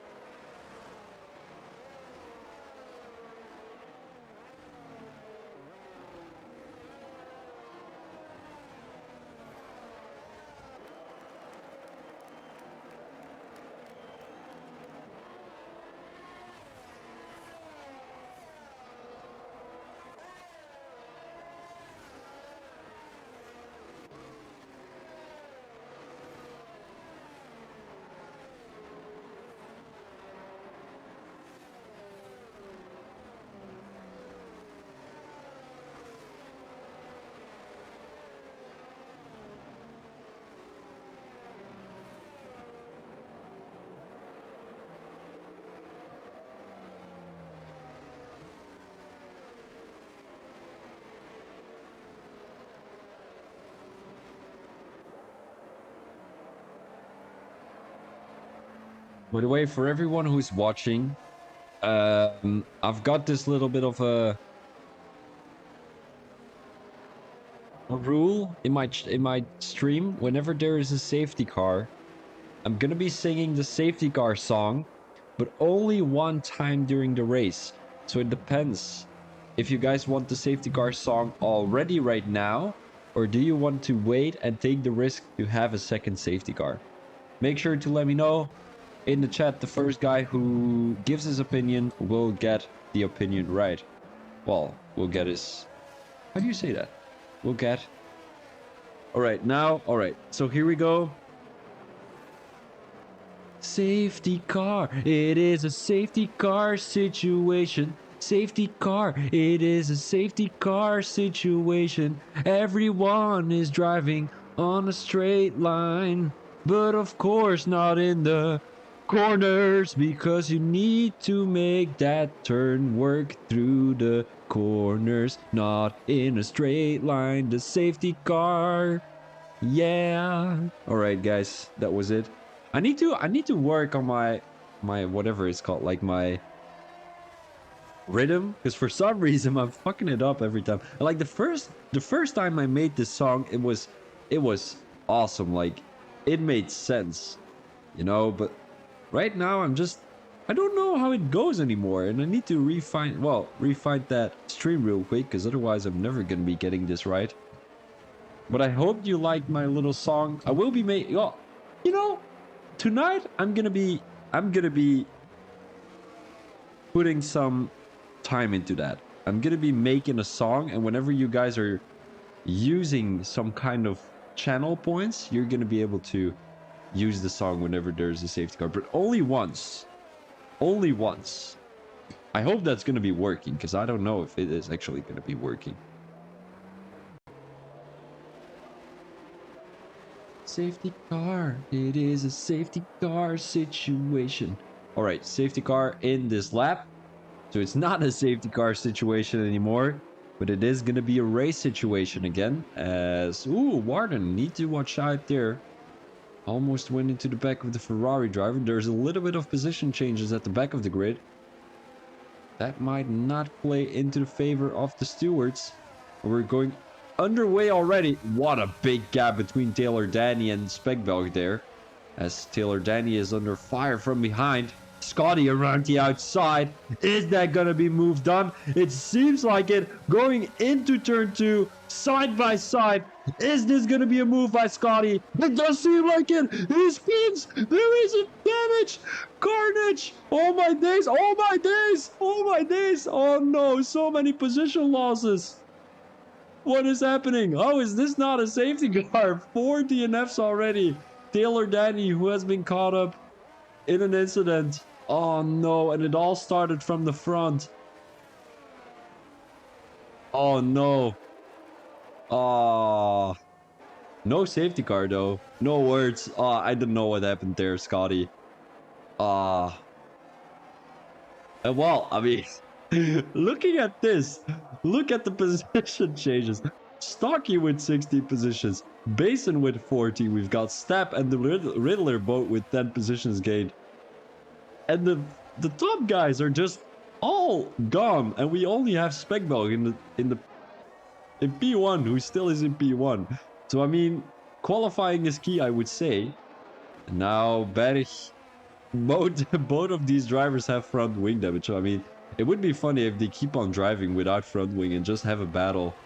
By the way, for everyone who's watching, I've got this little bit of a rule in my stream. Whenever there is a safety car, I'm gonna be singing the safety car song, but only one time during the race. So it depends if you guys want the safety car song already right now, or do you want to wait and take the risk to have a second safety car? Make sure to let me know in the chat. The first guy who gives his opinion will get the opinion right. Well, we'll get his... How do you say that? We'll get... Alright, now... Alright, so here we go. Safety car. It is a safety car situation. Safety car, it is a safety car situation. Everyone is driving on a straight line, but of course not in the corners, because you need to make that turn work through the corners, not in a straight line. The safety car, yeah. All right, guys, that was it. I need to work on my whatever it's called, like my rhythm, because for some reason I'm fucking it up every time. Like the first time I made this song, it was awesome. Like it made sense, you know, but right now I don't know how it goes anymore, and I need to refine that stream real quick, because otherwise I'm never gonna be getting this right. But I hope you liked my little song. I will be making, oh, you know, tonight I'm gonna be putting some time into that. I'm gonna be making a song, and whenever you guys are using some kind of channel points, you're gonna be able to use the song whenever there's a safety car, but only once. Only once. I hope that's gonna be working, because I don't know if it is actually gonna be working. Safety car. It is a safety car situation. All right, safety car in this lap. So it's not a safety car situation anymore, but it is gonna be a race situation again. As Warden, need to watch out there. Almost went into the back of the Ferrari driver. There's a little bit of position changes at the back of the grid. That might not play into the favor of the stewards. We're going underway already. What a big gap between Taylor Danny and Speckbelg there, as Taylor Danny is under fire from behind. Scotty around the outside. Is that gonna be moved on? It seems like it. Going into turn 2, side by side. Is this gonna be a move by Scotty? It does seem like it. He spins. There is a damage. Carnage. Oh my days. Oh my days. Oh my days. Oh no. So many position losses. What is happening? How is this not a safety car? 4 DNFs already. Taylor Danny, who has been caught up in an incident. Oh no, and it all started from the front. Oh no. Oh. No safety car though. No words. Oh, I don't know what happened there, Scotty. Ah. Well, I mean, looking at this, look at the position changes. Stocky with 60 positions, Basin with 40. We've got Step and the Riddler both with 10 positions gained. And the top guys are just all gone, and we only have Speckbelg in P1, who still is in P1. So I mean, qualifying is key, I would say. Now Berg, both of these drivers have front wing damage. So I mean, it would be funny if they keep on driving without front wing and just have a battle.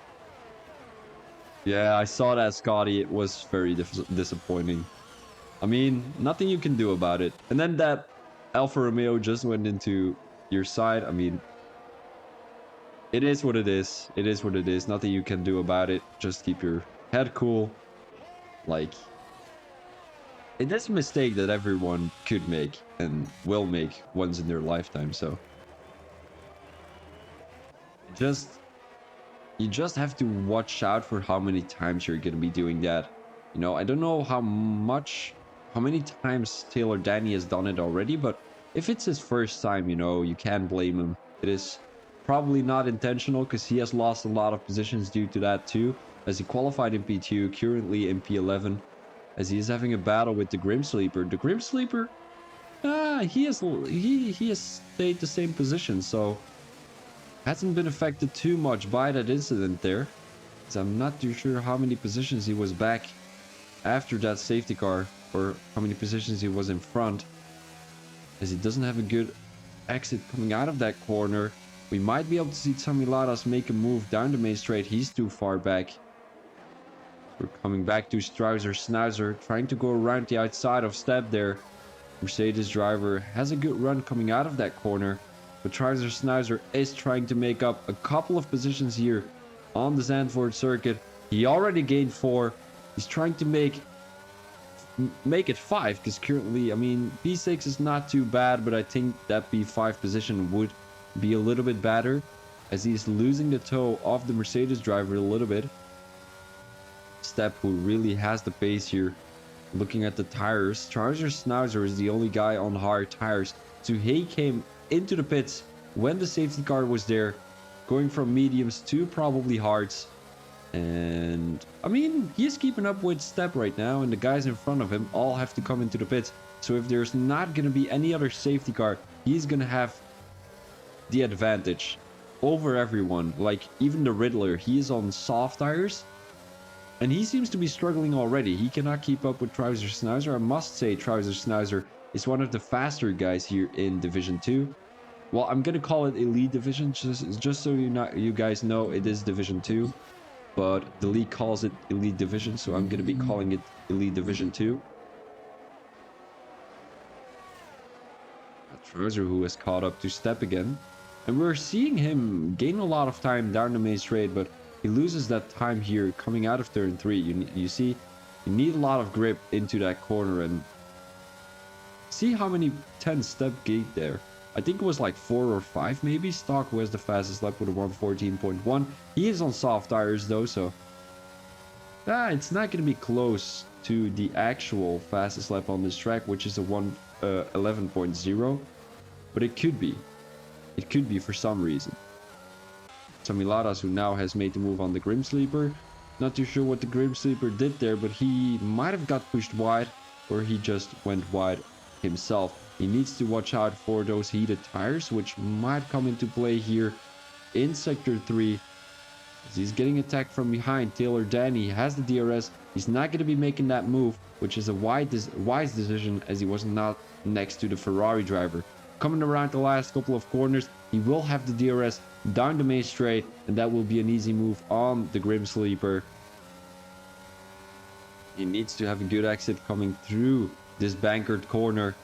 Yeah, I saw that, Scotty. It was very disappointing. I mean, nothing you can do about it. And then that Alfa Romeo just went into your side. I mean, it is what it is. It is what it is. Nothing you can do about it. Just keep your head cool. Like, it is a mistake that everyone could make and will make once in their lifetime. So you just have to watch out for how many times you're going to be doing that. You know, I don't know how many times Taylor Danny has done it already, but if it's his first time, you know, you can't blame him. It is probably not intentional, because he has lost a lot of positions due to that too, as he qualified in P2, currently in P11, as he is having a battle with the Grim Sleeper. The Grim Sleeper, he has stayed the same position, so hasn't been affected too much by that incident there. So I'm not too sure how many positions he was back after that safety car, or how many positions he was in front, as he doesn't have a good exit coming out of that corner. We might be able to see Tommy Ladas make a move down the main straight. He's too far back. We're coming back to Strouser Snouser, trying to go around the outside of Step there. Mercedes driver has a good run coming out of that corner, but Strouser Snouser is trying to make up a couple of positions here on the Zandvoort circuit. He already gained 4. He's trying to make it 5, because currently, I mean, P6 is not too bad, but I think that P5 position would be a little bit better, as he's losing the toe of the Mercedes driver a little bit. Stepp, who really has the pace here. Looking at the tires, Trouser Schnauzer is the only guy on hard tires. So he came into the pits when the safety car was there, going from mediums to probably hards. And I mean, he's keeping up with Stepp right now, and the guys in front of him all have to come into the pits. So if there's not going to be any other safety car, he's going to have the advantage over everyone. Like even the Riddler, he is on soft tires, and he seems to be struggling already. He cannot keep up with Trouser Schnauzer. I must say Trouser Schnauzer is one of the faster guys here in Division 2. Well, I'm going to call it Elite Division, just so you guys know, it is Division 2. But the league calls it Elite Division, so I'm going to be calling it Elite Division 2. Trouser, who has caught up to Stepp again. And we're seeing him gain a lot of time down the main straight, but he loses that time here coming out of turn 3. You see, you need a lot of grip into that corner, and see how many 10 Stepp gained there. I think it was like 4 or 5 maybe. Stock, who has the fastest lap with a 1:14.1. He is on soft tires though, so it's not going to be close to the actual fastest lap on this track, which is a 1:11.0. But it could be. It could be for some reason. Sami Ladas, who now has made the move on the Grim Sleeper. Not too sure what the Grim Sleeper did there, but he might have got pushed wide, or he just went wide himself. He needs to watch out for those heated tires, which might come into play here in Sector 3. As he's getting attacked from behind. Taylor Danny has the DRS. He's not going to be making that move, which is a wise decision, as he was not next to the Ferrari driver. Coming around the last couple of corners, he will have the DRS down the main straight, and that will be an easy move on the Grim Sleeper. He needs to have a good exit coming through this bankered corner.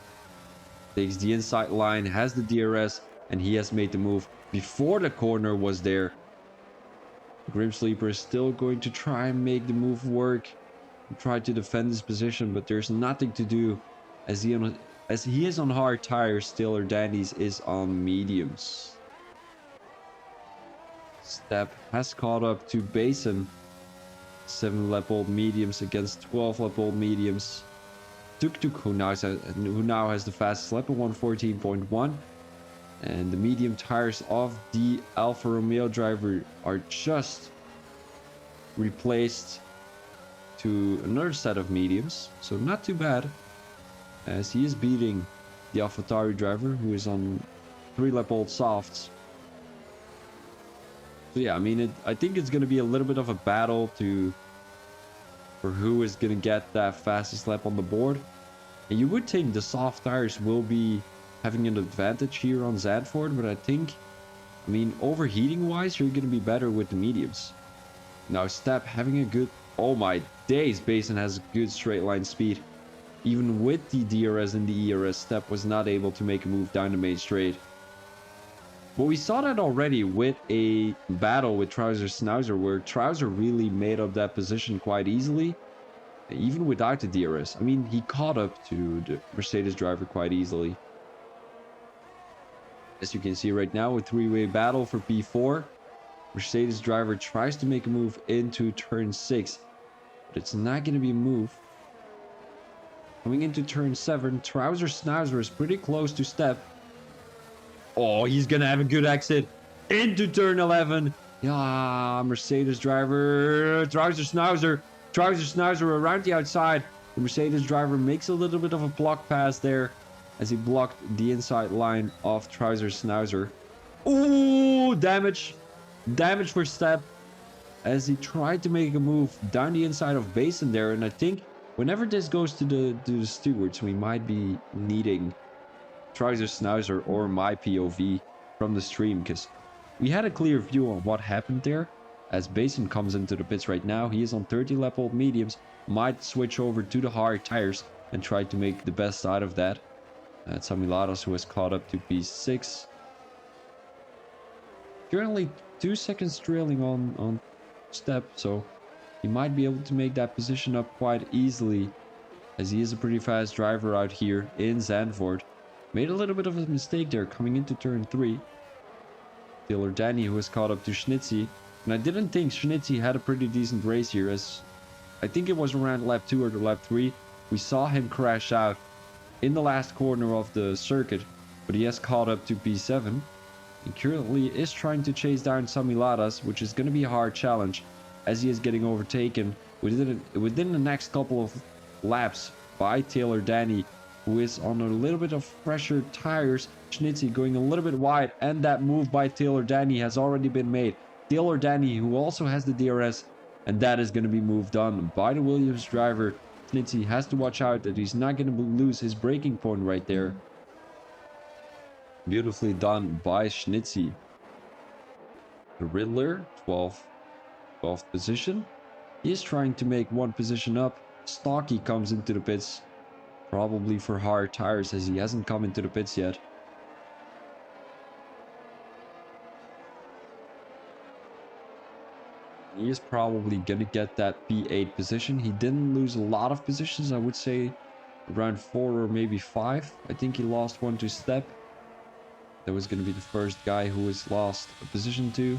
Takes the inside line, has the DRS, and he has made the move before the corner was there. Grim Sleeper is still going to try and make the move work, try to defend his position, but there's nothing to do, as he is on hard tires. Taylor Danny's is on mediums. Stepp has caught up to Basin. 7-lap-old mediums against 12-lap-old mediums. Tuk-Tuk, who now has the fastest lap at 1:14.1. And the medium tires of the Alfa Romeo driver are just replaced to another set of mediums. So not too bad, as he is beating the AlphaTauri driver, who is on 3-lap-old softs. So yeah, I mean, I think it's going to be a little bit of a battle for who is going to get that fastest lap on the board. And you would think the soft tires will be having an advantage here on Zandvoort, but I mean, overheating wise, you're going to be better with the mediums. Now Stepp having a good, oh my days, Basin has good straight line speed. Even with the DRS and the ERS, Stepp was not able to make a move down the main straight. But we saw that already with a battle with Trouser Schnauzer, where Trouser really made up that position quite easily, even without the DRS. I mean, he caught up to the Mercedes driver quite easily. As you can see right now, a 3-way battle for P4. Mercedes driver tries to make a move into turn 6, but it's not going to be a move. Coming into turn 7, Trouser Schnauzer is pretty close to Stepp. Oh, he's going to have a good exit into turn 11. Yeah, Mercedes driver, Trouser Schnauzer around the outside. The Mercedes driver makes a little bit of a block pass there, as he blocked the inside line of Trouser Schnauzer. Ooh, damage for Stepp, as he tried to make a move down the inside of Basin there. And I think whenever this goes to the stewards, we might be needing Trouser Schnauzer or my POV from the stream, because we had a clear view on what happened there. As Basin comes into the pits right now, he is on 30-lap-old mediums, might switch over to the hard tires and try to make the best out of that. Sami Ladas, who has caught up to P6. Currently 2 seconds trailing on Stepp, so he might be able to make that position up quite easily, as he is a pretty fast driver out here in Zandvoort. Made a little bit of a mistake there coming into turn 3. Taylor Danny, who has caught up to Schnitzy. And I didn't think Schnitzy had a pretty decent race here, as I think it was around lap 2 or lap 3. We saw him crash out in the last corner of the circuit, but he has caught up to P7. He currently is trying to chase down Sami Ladas, which is going to be a hard challenge, as he is getting overtaken within the next couple of laps by Taylor Danny, who is on a little bit of fresher tires. Schnitzy going a little bit wide, and that move by Taylor Danny has already been made. Taylor Danny, who also has the DRS, and that is going to be moved on by the Williams driver. Schnitzy has to watch out that he's not going to lose his braking point right there. Beautifully done by Schnitzy. The Riddler, 12th position. He is trying to make one position up. Stocky comes into the pits, probably for hard tires, as he hasn't come into the pits yet. He is probably going to get that P8 position. He didn't lose a lot of positions, I would say around 4 or maybe 5. I think he lost one to Step. That was going to be the first guy who has lost a position to.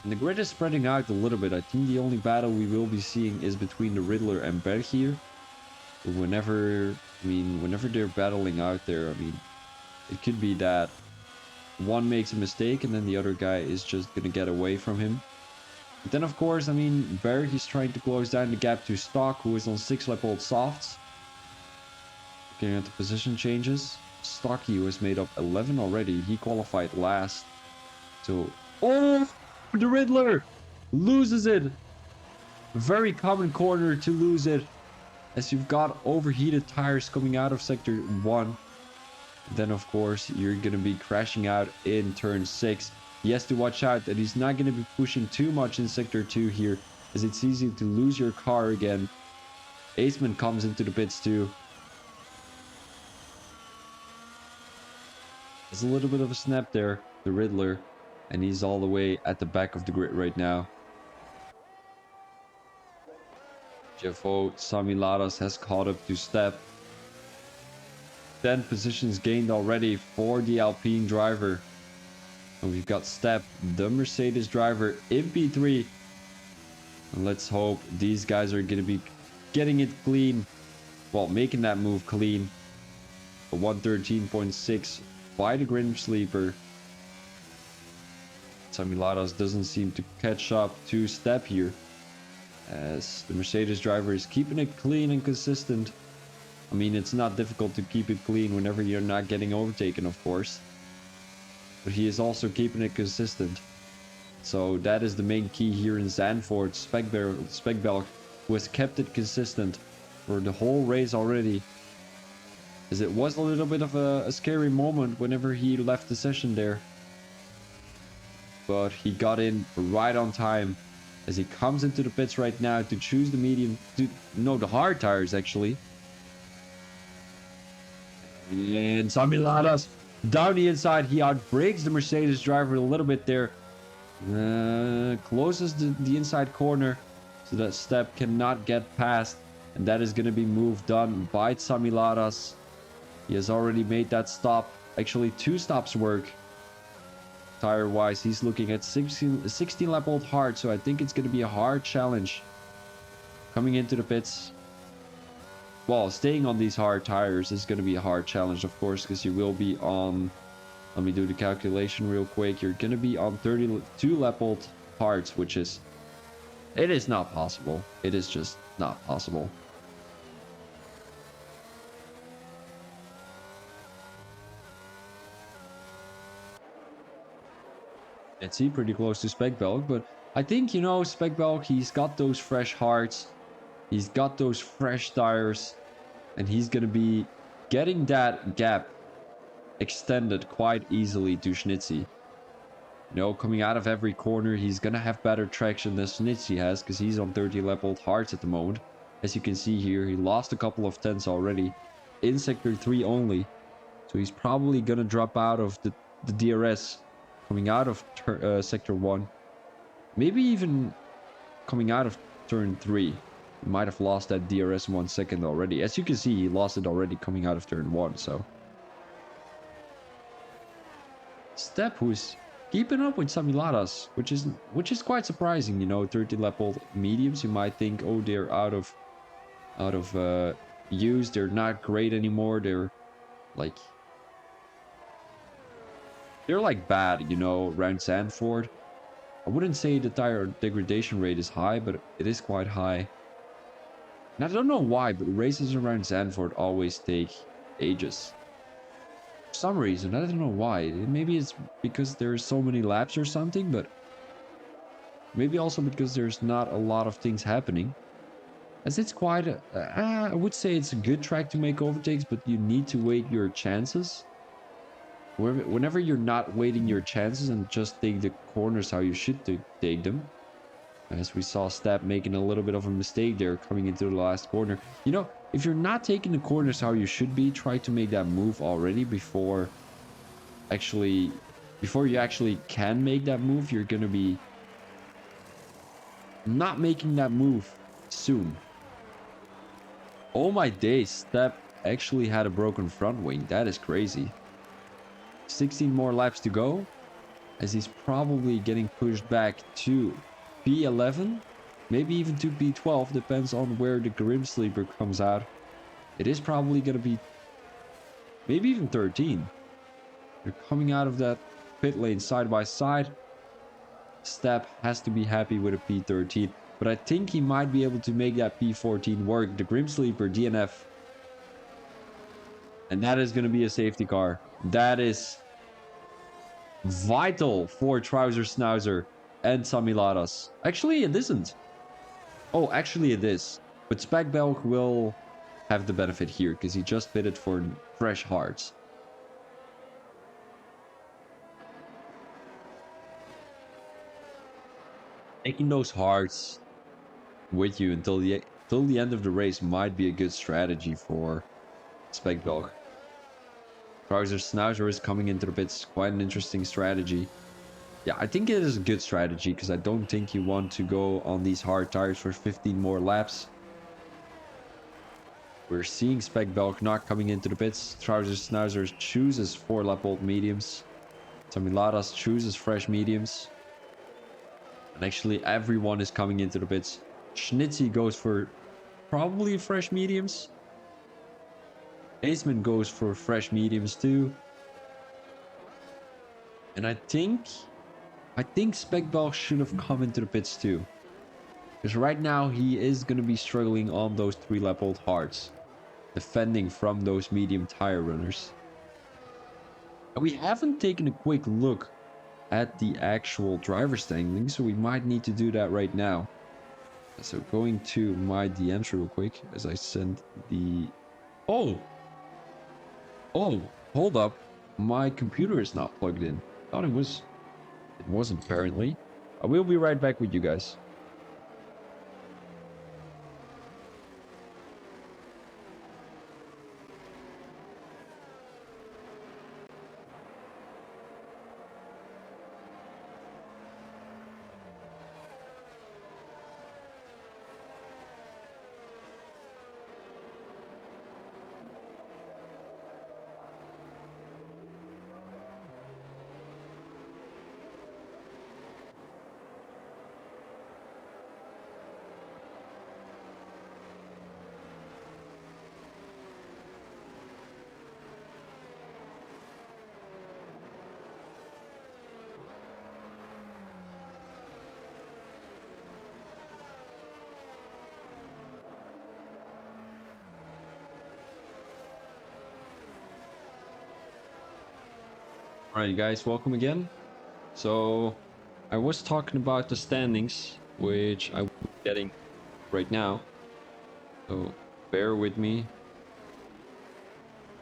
And the grid is spreading out a little bit. I think the only battle we will be seeing is between the Riddler and Berg here. Whenever they're battling out there, it could be that one makes a mistake and then the other guy is just going to get away from him. But then, of course, Berg is trying to close down the gap to Stock, who is on 6-lap-old softs. Looking at the position changes. Stocky, who has made up 11 already. He qualified last. So, oh, the Riddler loses it. Very common corner to lose it, as you've got overheated tires coming out of sector 1. Then, of course, you're going to be crashing out in turn 6. He has to watch out that he's not going to be pushing too much in sector 2 here, as it's easy to lose your car again. Aceman comes into the pits too. There's a little bit of a snap there, the Riddler, and he's all the way at the back of the grid right now. Jeffo Sami Ladas has caught up to Step. 10 positions gained already for the Alpine driver. And we've got Step, the Mercedes driver, in P3. And let's hope these guys are going to be getting it clean. Well, making that move clean. A 113.6 by the Grim Sleeper. Sami Ladas doesn't seem to catch up to Step here, as the Mercedes driver is keeping it clean and consistent. It's not difficult to keep it clean whenever you're not getting overtaken, of course. But he is also keeping it consistent. So that is the main key here in Zandvoort. Spekbelg, who has kept it consistent for the whole race already. As it was a little bit of a scary moment whenever he left the session there. But he got in right on time, as he comes into the pits right now to choose the hard tires actually. And Sami Ladas down the inside, he outbrakes the Mercedes driver a little bit there. Closes the inside corner so that Step cannot get past, and that is going to be moved on by Sami Ladas. He has already made that stop, actually 2 stops work. Tire wise, he's looking at 16-lap-old hard, so I think it's going to be a hard challenge coming into the pits. Well, staying on these hard tires is going to be a hard challenge, of course, because you will be on, let me do the calculation real quick, you're going to be on 32-lap-old hards, which is, it is not possible. It is just not possible. Let's see, pretty close to Spekbelg, but I think, Spekbelg, he's got those fresh hards, he's got those fresh tires, and he's going to be getting that gap extended quite easily to Schnitzy. Coming out of every corner, he's going to have better traction than Schnitzy has, because he's on 30-lap-old hards at the moment. As you can see here, he lost a couple of tenths already in sector 3 only, so he's probably going to drop out of the DRS coming out of sector 1. Maybe even coming out of turn 3. He might have lost that DRS 1 second already. As you can see, he lost it already coming out of turn 1, so Step, who's keeping up with Samilaras, which is quite surprising. You know, 13 level mediums. You might think, oh, they're out of use. They're not great anymore. Like they're like bad, you know, around Sandford. I wouldn't say the tire degradation rate is high, but it is quite high. And I don't know why, but races around Zandvoort always take ages. For some reason, I don't know why. Maybe it's because there's so many laps or something, but maybe also because there's not a lot of things happening. As it's quite I would say it's a good track to make overtakes, but you need to wait your chances. Whenever you're not waiting your chances and just take the corners how you should take them. As we saw Stab making a little bit of a mistake there coming into the last corner. You know, if you're not taking the corners how you should be, try to make that move already before you actually can make that move. You're gonna be not making that move soon. Oh my days, Stab actually had a broken front wing. That is crazy. 16 more laps to go, as he's probably getting pushed back to P11, maybe even to P12, depends on where the Grim Sleeper comes out. It is probably going to be maybe even 13. They're coming out of that pit lane side by side. Stab has to be happy with a P13, but I think he might be able to make that P14 work. The Grim Sleeper DNF. And that is going to be a safety car. That is vital for Trouser Schnauzer and Samilaras. Actually, it isn't. Oh, actually it is. But Spekbelg will have the benefit here because he just pitted for fresh hearts. Taking those hearts with you until the end of the race might be a good strategy for Spekbelg. Trouser Schnauzer is coming into the pits. Quite an interesting strategy. Yeah, I think it is a good strategy because I don't think you want to go on these hard tires for 15 more laps. We're seeing Spekbelg not coming into the pits. Trouser Schnauzer chooses 4-lap-old mediums. Samilaras chooses fresh mediums. And actually everyone is coming into the pits. Schnitzy goes for probably fresh mediums. Aceman goes for fresh mediums too. And I think Spekbelg should have come into the pits too. Because right now he is going to be struggling on those 3-lap-old hards. Defending from those medium tire runners. And we haven't taken a quick look at the actual driver standing, so we might need to do that right now. So going to my DMs real quick as I send the... Oh, hold up. My computer is not plugged in. Thought it was. It wasn't apparently. I will be right back with you guys. Alright guys, welcome again. So I was talking about the standings, which I'm getting right now. So bear with me.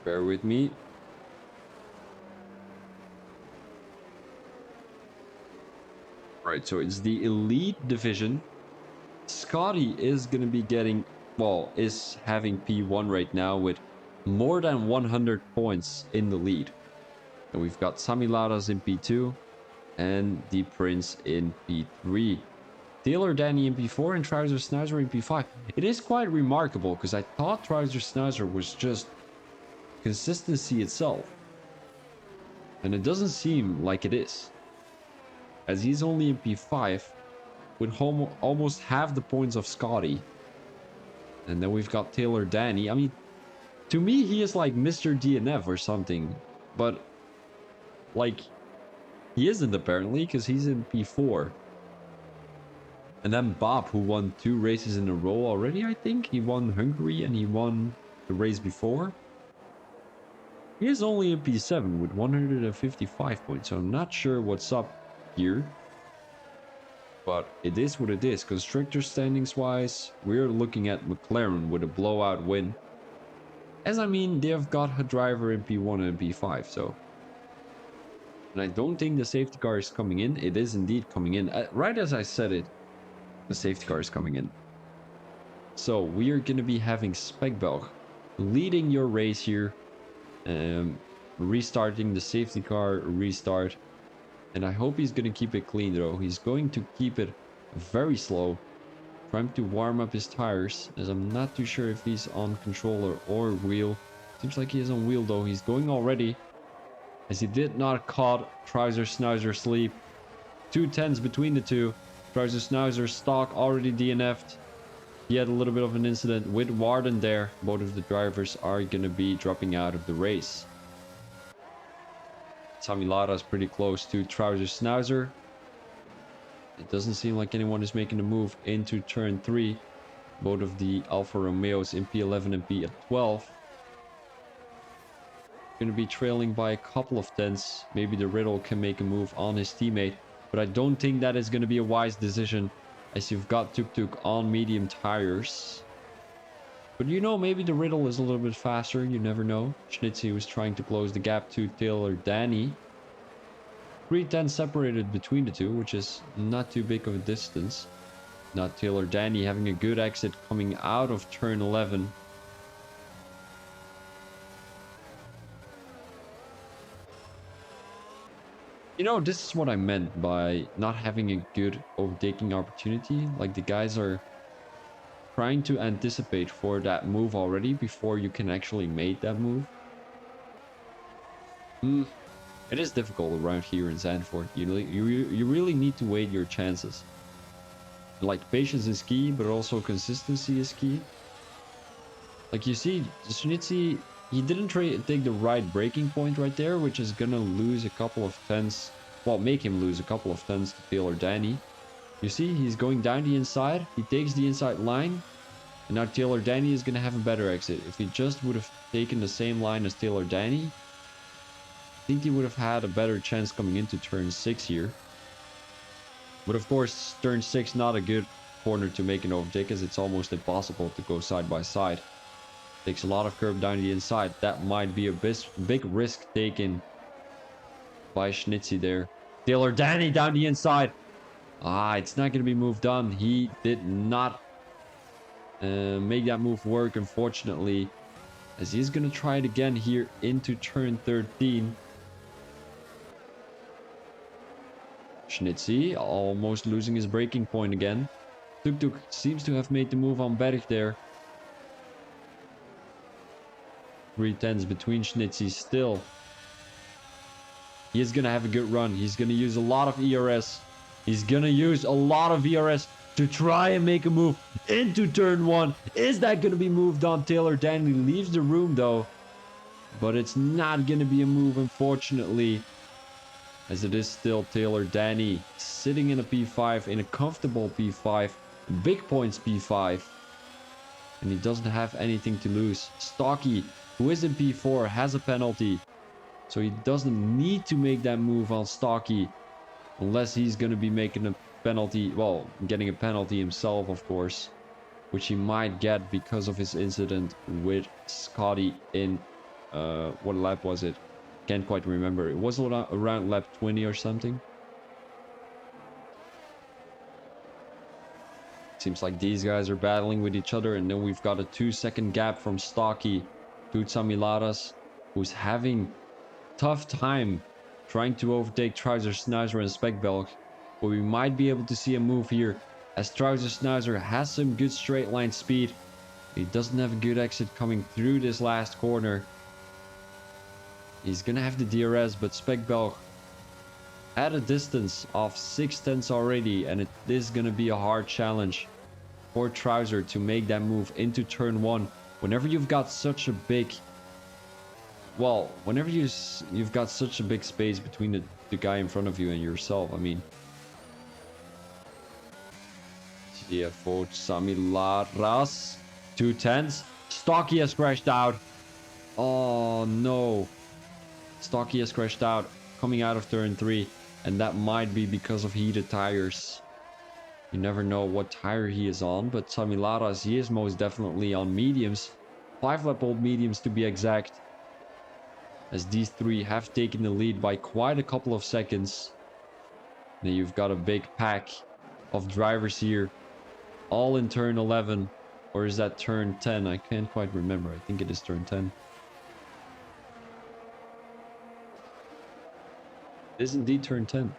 Bear with me. Right, so it's the Elite Division. Scotty is going to be getting, well, is having P1 right now with more than 100 points in the lead. And we've got Samilaras in P2 and the Prince in P3. Taylor Danny in P4 and Trouser Schnauzer in P5. It is quite remarkable because I thought Trouser Schnauzer was just consistency itself. And it doesn't seem like it is, as he's only in P5 with almost half the points of Scotty. And then we've got Taylor Danny. I mean, to me, he is like Mr. DNF or something. But, like, he isn't apparently, because he's in P4. And then Bob, who won 2 races in a row already, I think. He won Hungary and he won the race before. He is only in P7 with 155 points, so I'm not sure what's up here. But it is what it is. Constructor standings wise, we're looking at McLaren with a blowout win. As I mean, they've got a driver in P1 and P5, so. And I don't think the safety car is coming in. It is indeed coming in. Right as I said it, the safety car is coming in. So we are going to be having Spekbelg leading your race here. Restarting the safety car, restart. And I hope he's going to keep it clean though. He's going to keep it very slow. Trying to warm up his tires, as I'm not too sure if he's on controller or wheel. Seems like he is on wheel though. He's going already, as he did not caught Trouser Schnauzer sleep. 2 tenths between the two. Trouser Schnauzer stock already DNF'd. He had a little bit of an incident with Warden there. Both of the drivers are going to be dropping out of the race. Sami Lara is pretty close to Trouser Schnauzer. It doesn't seem like anyone is making a move into turn 3. Both of the Alfa Romeos in P11 and P12. Going to be trailing by a couple of tenths. Maybe the Riddle can make a move on his teammate. But I don't think that is going to be a wise decision, as you've got Tuk Tuk on medium tires. But you know, maybe the Riddle is a little bit faster. You never know. Schnitzy was trying to close the gap to Taylor Danny. 3 tenths separated between the two, which is not too big of a distance. Now Taylor Danny having a good exit coming out of turn 11. You know, this is what I meant by not having a good overtaking opportunity. Like, the guys are trying to anticipate for that move already before you can actually make that move. It is difficult around here in Zandvoort. You really need to weigh your chances. Like, patience is key, but also consistency is key. Like, you see, Schnitzy, he didn't take the right braking point right there, which is gonna lose a couple of tenths. Well, make him lose a couple of tenths to Taylor Danny. You see, he's going down the inside. He takes the inside line. And now Taylor Danny is gonna have a better exit. If he just would have taken the same line as Taylor Danny, I think he would have had a better chance coming into turn 6 here. But of course, turn 6 not a good corner to make an overtake, as it's almost impossible to go side by side. Takes a lot of curb down the inside. That might be a big risk taken by Schnitzy there. Taylor Danny down the inside. It's not going to be moved on. He did not make that move work, unfortunately, as he's going to try it again here into turn 13. Schnitzy almost losing his braking point again. Tuk Tuk seems to have made the move on Berg there. 3 tenths between Schnitzy still. He is going to have a good run. He's going to use a lot of ERS. He's going to use a lot of ERS to try and make a move into turn 1. Is that going to be moved on? Taylor Danny leaves the room though. But it's not going to be a move, unfortunately, as it is still Taylor Danny sitting in a P5, in a comfortable P5. Big points P5. And he doesn't have anything to lose. Stocky, who is in P4, has a penalty. So he doesn't need to make that move on Stocky, unless he's going to be making a penalty, well, getting a penalty himself, of course, which he might get because of his incident with Scotty in, what lap was it? Can't quite remember. It was around lap 20 or something. Seems like these guys are battling with each other, and then we've got a 2-second gap from Stocky to Samilaras, who's having tough time trying to overtake Trouser Schnauzer and Spekbelg. But we might be able to see a move here, as Trouser Schnauzer has some good straight line speed. He doesn't have a good exit coming through this last corner. He's gonna have the DRS, but Spekbelg at a distance of 6 tenths already, and it is gonna be a hard challenge for Trouser to make that move into turn 1. Whenever you've got such a big, well, whenever you've got such a big space between the guy in front of you and yourself, I mean. Yeah, for Sami Laras, 2 tenths. Stocky has crashed out. Oh no. Stocky has crashed out coming out of turn 3, and that might be because of heated tires. You never know what tire he is on, but Sami Laras, he is most definitely on mediums. 5-lap-old mediums to be exact. As these three have taken the lead by quite a couple of seconds. Now you've got a big pack of drivers here. All in turn 11. Or is that turn 10? I can't quite remember. I think it is turn 10. It is indeed turn 10.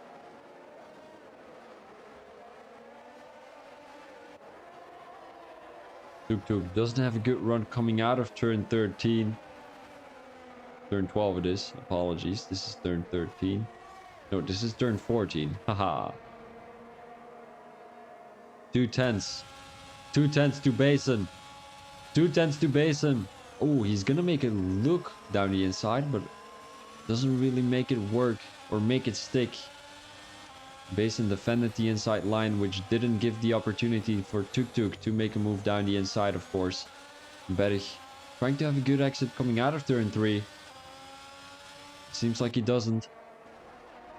Tuk Tuk doesn't have a good run coming out of turn 13. Turn 12 it is. Apologies. This is turn 13. No, this is turn 14. Haha. 2 tenths. 2 tenths to Basin. 2 tenths to Basin. Oh, he's gonna make it look down the inside, but doesn't really make it work or make it stick. Basin defended the inside line, which didn't give the opportunity for Tuk Tuk to make a move down the inside, of course. Berg trying to have a good exit coming out of turn 3. Seems like he doesn't.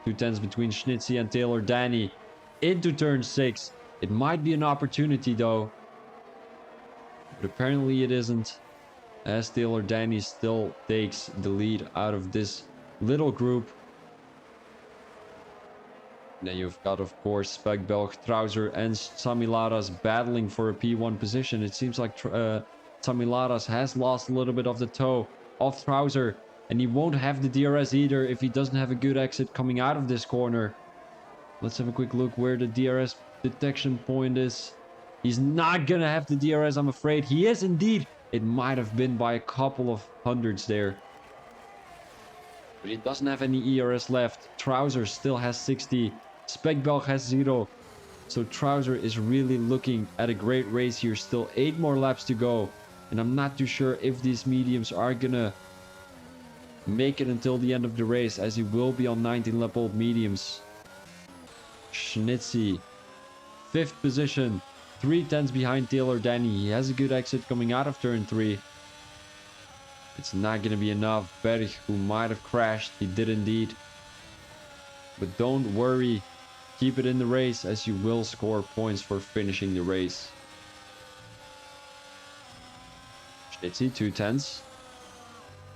2 tenths between Schnitzy and Taylor Danny into turn 6. It might be an opportunity though, but apparently it isn't, as Taylor Danny still takes the lead out of this little group. Then you've got, of course, Spekbelg, Trouser, and Sami Laras battling for a P1 position. It seems like Sami Laras has lost a little bit of the toe of Trouser, and he won't have the DRS either if he doesn't have a good exit coming out of this corner. Let's have a quick look where the DRS detection point is. He's not gonna have the DRS, I'm afraid. He is indeed. It might have been by a couple of hundreds there. But he doesn't have any ERS left. Trouser still has 60. Spekbelg has 0. So Trouser is really looking at a great race here. Still 8 more laps to go. And I'm not too sure if these mediums are gonna make it until the end of the race, as he will be on 19-lap-old mediums. Schnitzy, 5th position. 3 tenths behind Taylor Danny. He has a good exit coming out of turn 3. It's not going to be enough. Berg, who might have crashed, he did indeed. But don't worry. Keep it in the race, as you will score points for finishing the race. Schnitzy, 2 tenths.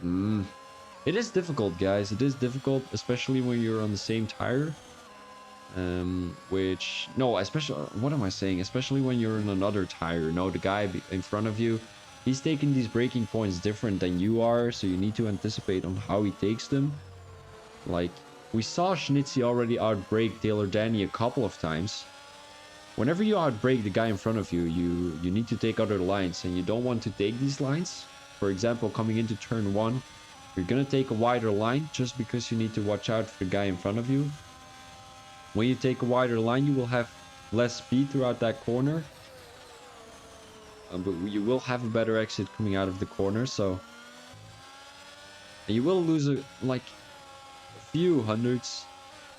It is difficult, guys. It is difficult, especially when you're on the same tire. What am I saying? Especially when you're in another tire. No, the guy in front of you, he's taking these braking points different than you are, so you need to anticipate on how he takes them. Like, we saw Schnitzy already outbrake Taylor Danny a couple of times. Whenever you outbrake the guy in front of you, you need to take other lines, and you don't want to take these lines. For example, coming into turn 1, you're gonna take a wider line just because you need to watch out for the guy in front of you. When you take a wider line, you will have less speed throughout that corner. But you will have a better exit coming out of the corner, so... And you will lose a few hundreds.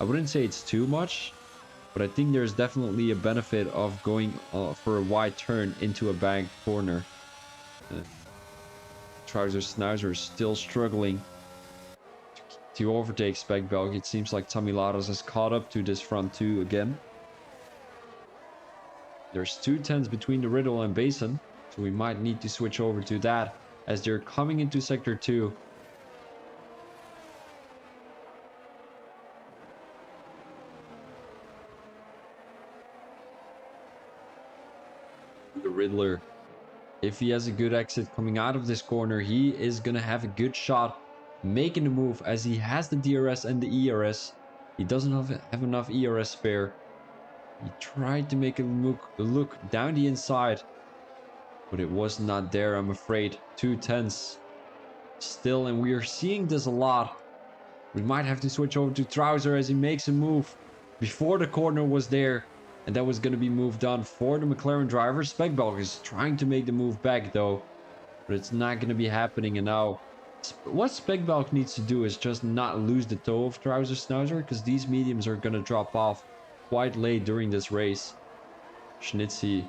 I wouldn't say it's too much, but I think there's definitely a benefit of going for a wide turn into a banked corner. Trouser Snouser is still struggling to overtake Spekbelg. It seems like Sami Laras has caught up to this front 2 again. There's 2 tenths between the Riddle and Basin, so we might need to switch over to that as they're coming into sector 2. The Riddler, if he has a good exit coming out of this corner, he is gonna have a good shot making the move, as he has the DRS and the ERS. He doesn't have enough ERS spare. He tried to make a look down the inside, but it was not there, I'm afraid. 2 tenths still, and we are seeing this a lot. We might have to switch over to Trouser as he makes a move before the corner was there. And that was going to be moved on for the McLaren driver. Speckbalk is trying to make the move back though. But it's not going to be happening. And now what Speckbalk needs to do is just not lose the toe of Trouser Schnauzer, because these mediums are going to drop off quite late during this race. Schnitzy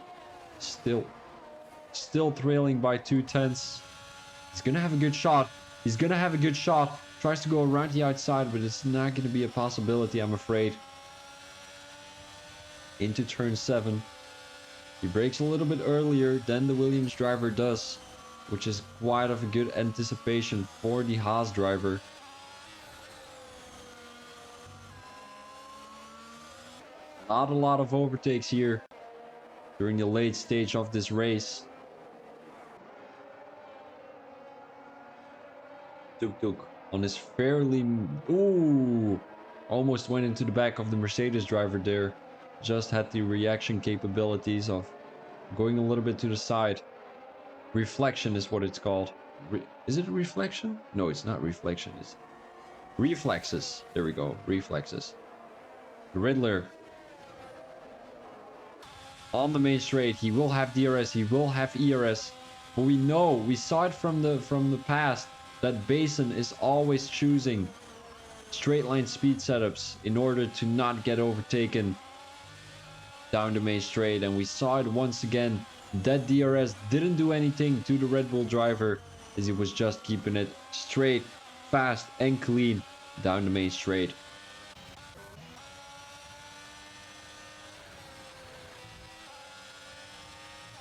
still trailing by 2/10. He's going to have a good shot. He's going to have a good shot. Tries to go around the outside, but it's not going to be a possibility, I'm afraid. Into turn 7. He brakes a little bit earlier than the Williams driver does, which is quite of a good anticipation for the Haas driver. Not a lot of overtakes here during the late stage of this race. Tuk-tuk on his fairly... Ooh! Almost went into the back of the Mercedes driver there. Just had the reaction capabilities of going a little bit to the side. Reflection is what it's called. Is it reflection? No, it's not reflection. It's reflexes. There we go. Reflexes. The Riddler. On the main straight, he will have DRS. He will have ERS. But we know, we saw it from the past, that Basin is always choosing straight line speed setups in order to not get overtaken down the main straight. And we saw it once again. That DRS didn't do anything to the Red Bull driver, as he was just keeping it straight, fast and clean down the main straight.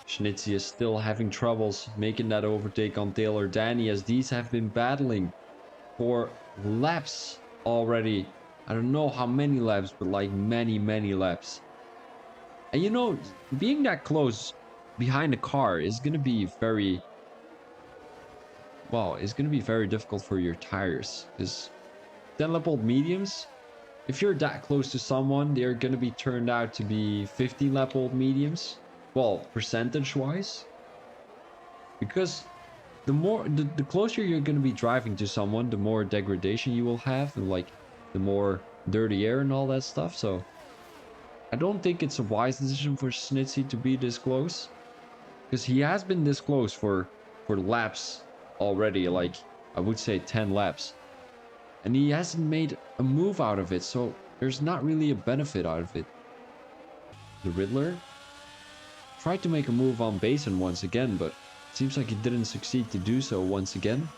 Schnitzy is still having troubles making that overtake on Taylor Danny, as these have been battling for laps already. I don't know how many laps, but like many laps. And you know, being that close behind the car is going to be very... Well, it's going to be very difficult for your tires. Because 10 lap old mediums, if you're that close to someone, they're going to be turned out to be 50 lap old mediums. Well, percentage-wise. Because the closer you're going to be driving to someone, the more degradation you will have. And like, the more dirty air and all that stuff. So, I don't think it's a wise decision for Schnitzy to be this close. Because he has been this close for laps already. Like, I would say 10 laps. And he hasn't made a move out of it. So, there's not really a benefit out of it. The Riddler tried to make a move on Basin once again, but it seems like he didn't succeed to do so once again.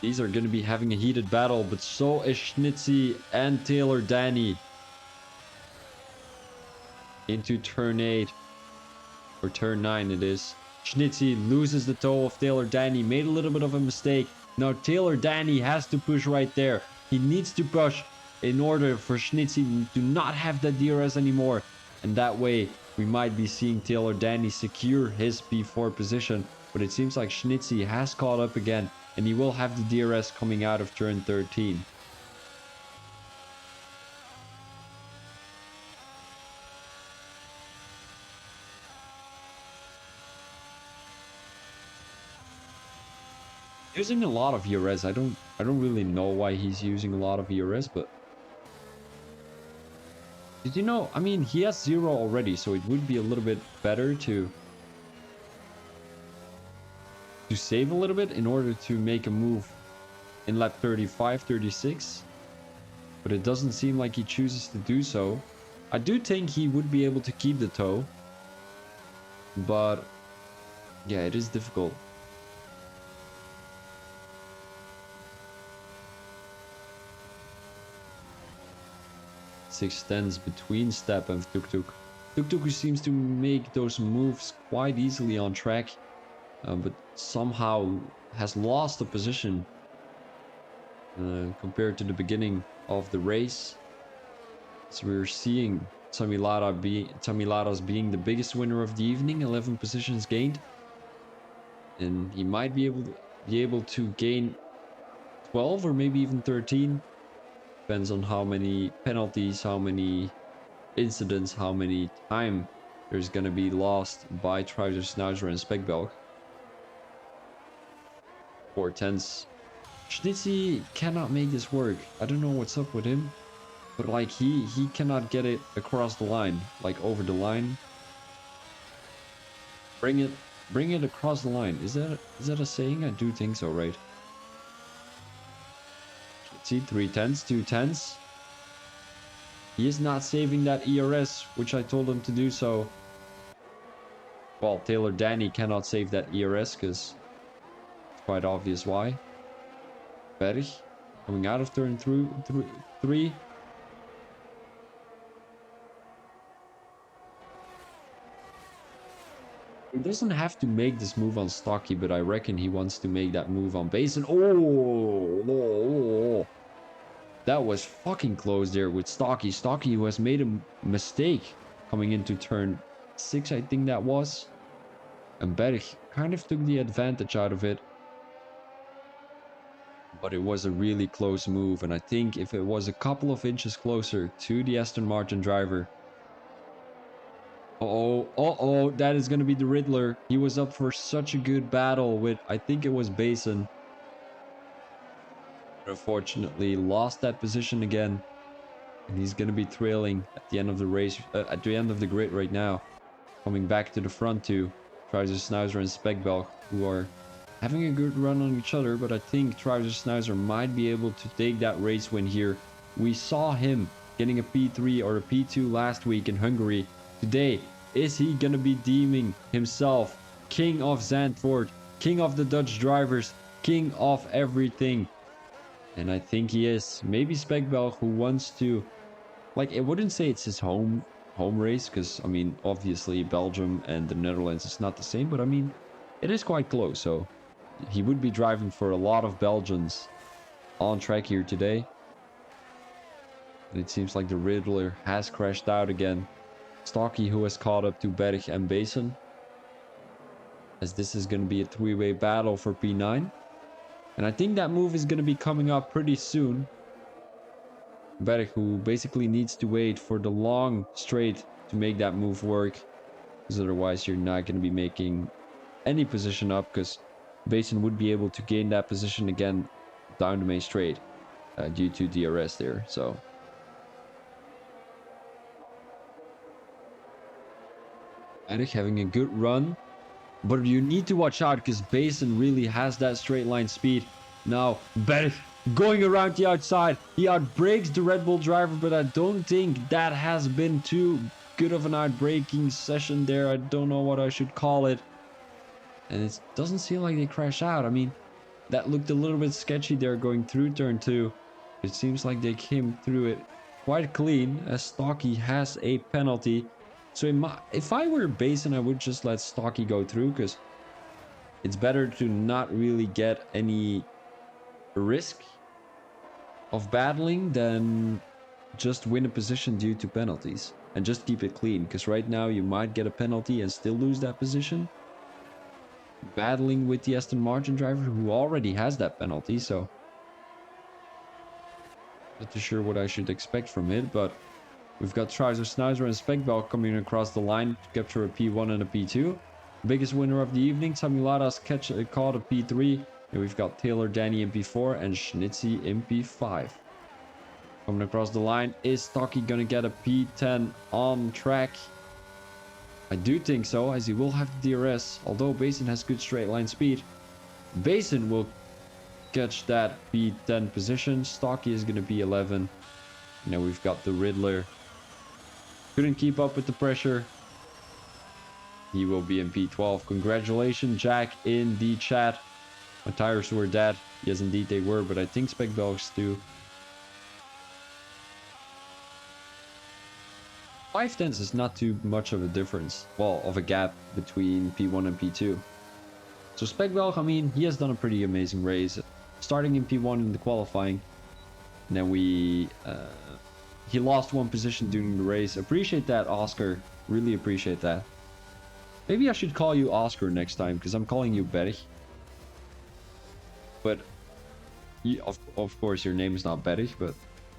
These are going to be having a heated battle, but so is Schnitzy and Taylor Danny. Into turn 8, or turn 9 it is. Schnitzy loses the toe of Taylor Danny, made a little bit of a mistake. Now Taylor Danny has to push right there. He needs to push in order for Schnitzy to not have that DRS anymore. And that way, we might be seeing Taylor Danny secure his P4 position. But it seems like Schnitzy has caught up again, and he will have the DRS coming out of turn 13. Using a lot of ERS. I don't really know why he's using a lot of ERS, but did you know? I mean, he has 0 already, so it would be a little bit better to save a little bit in order to make a move in lap 35, 36. But it doesn't seem like he chooses to do so. I do think he would be able to keep the toe, but yeah, it is difficult. 6/10 between Step and Tuk-tuk. Tuk-tuk seems to make those moves quite easily on track, but somehow has lost the position compared to the beginning of the race. So we're seeing Sami Ladas being the biggest winner of the evening, 11 positions gained, and he might be able to gain 12 or maybe even 13. Depends on how many penalties, how many incidents, how many time there's gonna be lost by Trouser Schnauzer and Speckbalk. 4 tenths. Schnitzy cannot make this work. I don't know what's up with him, but like he cannot get it across the line, like over the line. Bring it across the line. Is that a saying? I do think so, right? Let's see, 3 tenths, 2 tenths. He is not saving that ERS, which I told him to do so. Well, Taylor Danny cannot save that ERS because it's quite obvious why. Berg coming out of turn 3. He doesn't have to make this move on Stocky, but I reckon he wants to make that move on Basin. Oh, that was fucking close there with Stocky. Stocky, who has made a mistake coming into turn 6, I think that was. And Berg kind of took the advantage out of it. But it was a really close move, and I think if it was a couple of inches closer to the Aston Martin driver... Uh-oh, that is going to be the Riddler. He was up for such a good battle with, I think it was Basin. Unfortunately, lost that position again. And he's going to be trailing at the end of the race, at the end of the grid right now. Coming back to the front too. Trouser Schnauzer and Speckbelch, who are having a good run on each other, but I think Trouser Schnauzer might be able to take that race win here. We saw him getting a P3 or a P2 last week in Hungary. Today, is he gonna be deeming himself king of Zandvoort, king of the Dutch drivers, king of everything? And I think he is. Maybe Speckbelch, who wants to, like, I wouldn't say it's his home race, because I mean obviously Belgium and the Netherlands is not the same, but I mean it is quite close, so he would be driving for a lot of Belgians on track here today. And it seems like the Riddler has crashed out again. Stocky, who has caught up to Berg and Basin, as this is going to be a 3-way battle for P9. And I think that move is going to be coming up pretty soon. Berg, who basically needs to wait for the long straight to make that move work, because otherwise you're not going to be making any position up, because Basin would be able to gain that position again down the main straight due to DRS there. So Berg having a good run, but you need to watch out because Basin really has that straight line speed. Now Berg going around the outside, he outbrakes the Red Bull driver, but I don't think that has been too good of an outbraking session there. I don't know what I should call it. And it doesn't seem like they crash out. I mean, that looked a little bit sketchy there going through turn 2. It seems like they came through it quite clean, as Stocky has a penalty. So if I were Basin, I would just let Stocky go through, because it's better to not really get any risk of battling than just win a position due to penalties and just keep it clean, because right now you might get a penalty and still lose that position. Battling with the Aston Martin driver, who already has that penalty, so not too sure what I should expect from it, but we've got Trouser Schnauzer and Speckbelch coming across the line to capture a P1 and a P2. Biggest winner of the evening, Samuladas caught a P3, and we've got Taylor Danny in P4 and Schnitzy in P5. Coming across the line, is Stocky gonna get a P10 on track? I do think so, as he will have the DRS, although Basin has good straight line speed. Basin will catch that P10 position. Stocky is going to be 11. Now we've got the Riddler. Couldn't keep up with the pressure. He will be in P12. Congratulations, Jack, in the chat. My tires were dead. Yes, indeed they were, but I think Speckbelch too. 5 tenths is not too much of a difference, well, of a gap between P1 and P2. So Speckbelch, I mean, he has done a pretty amazing race, starting in P1 in the qualifying. And then he lost 1 position during the race. Appreciate that, Oscar. Really appreciate that. Maybe I should call you Oscar next time, because I'm calling you Berg. But, of course, your name is not Berg, but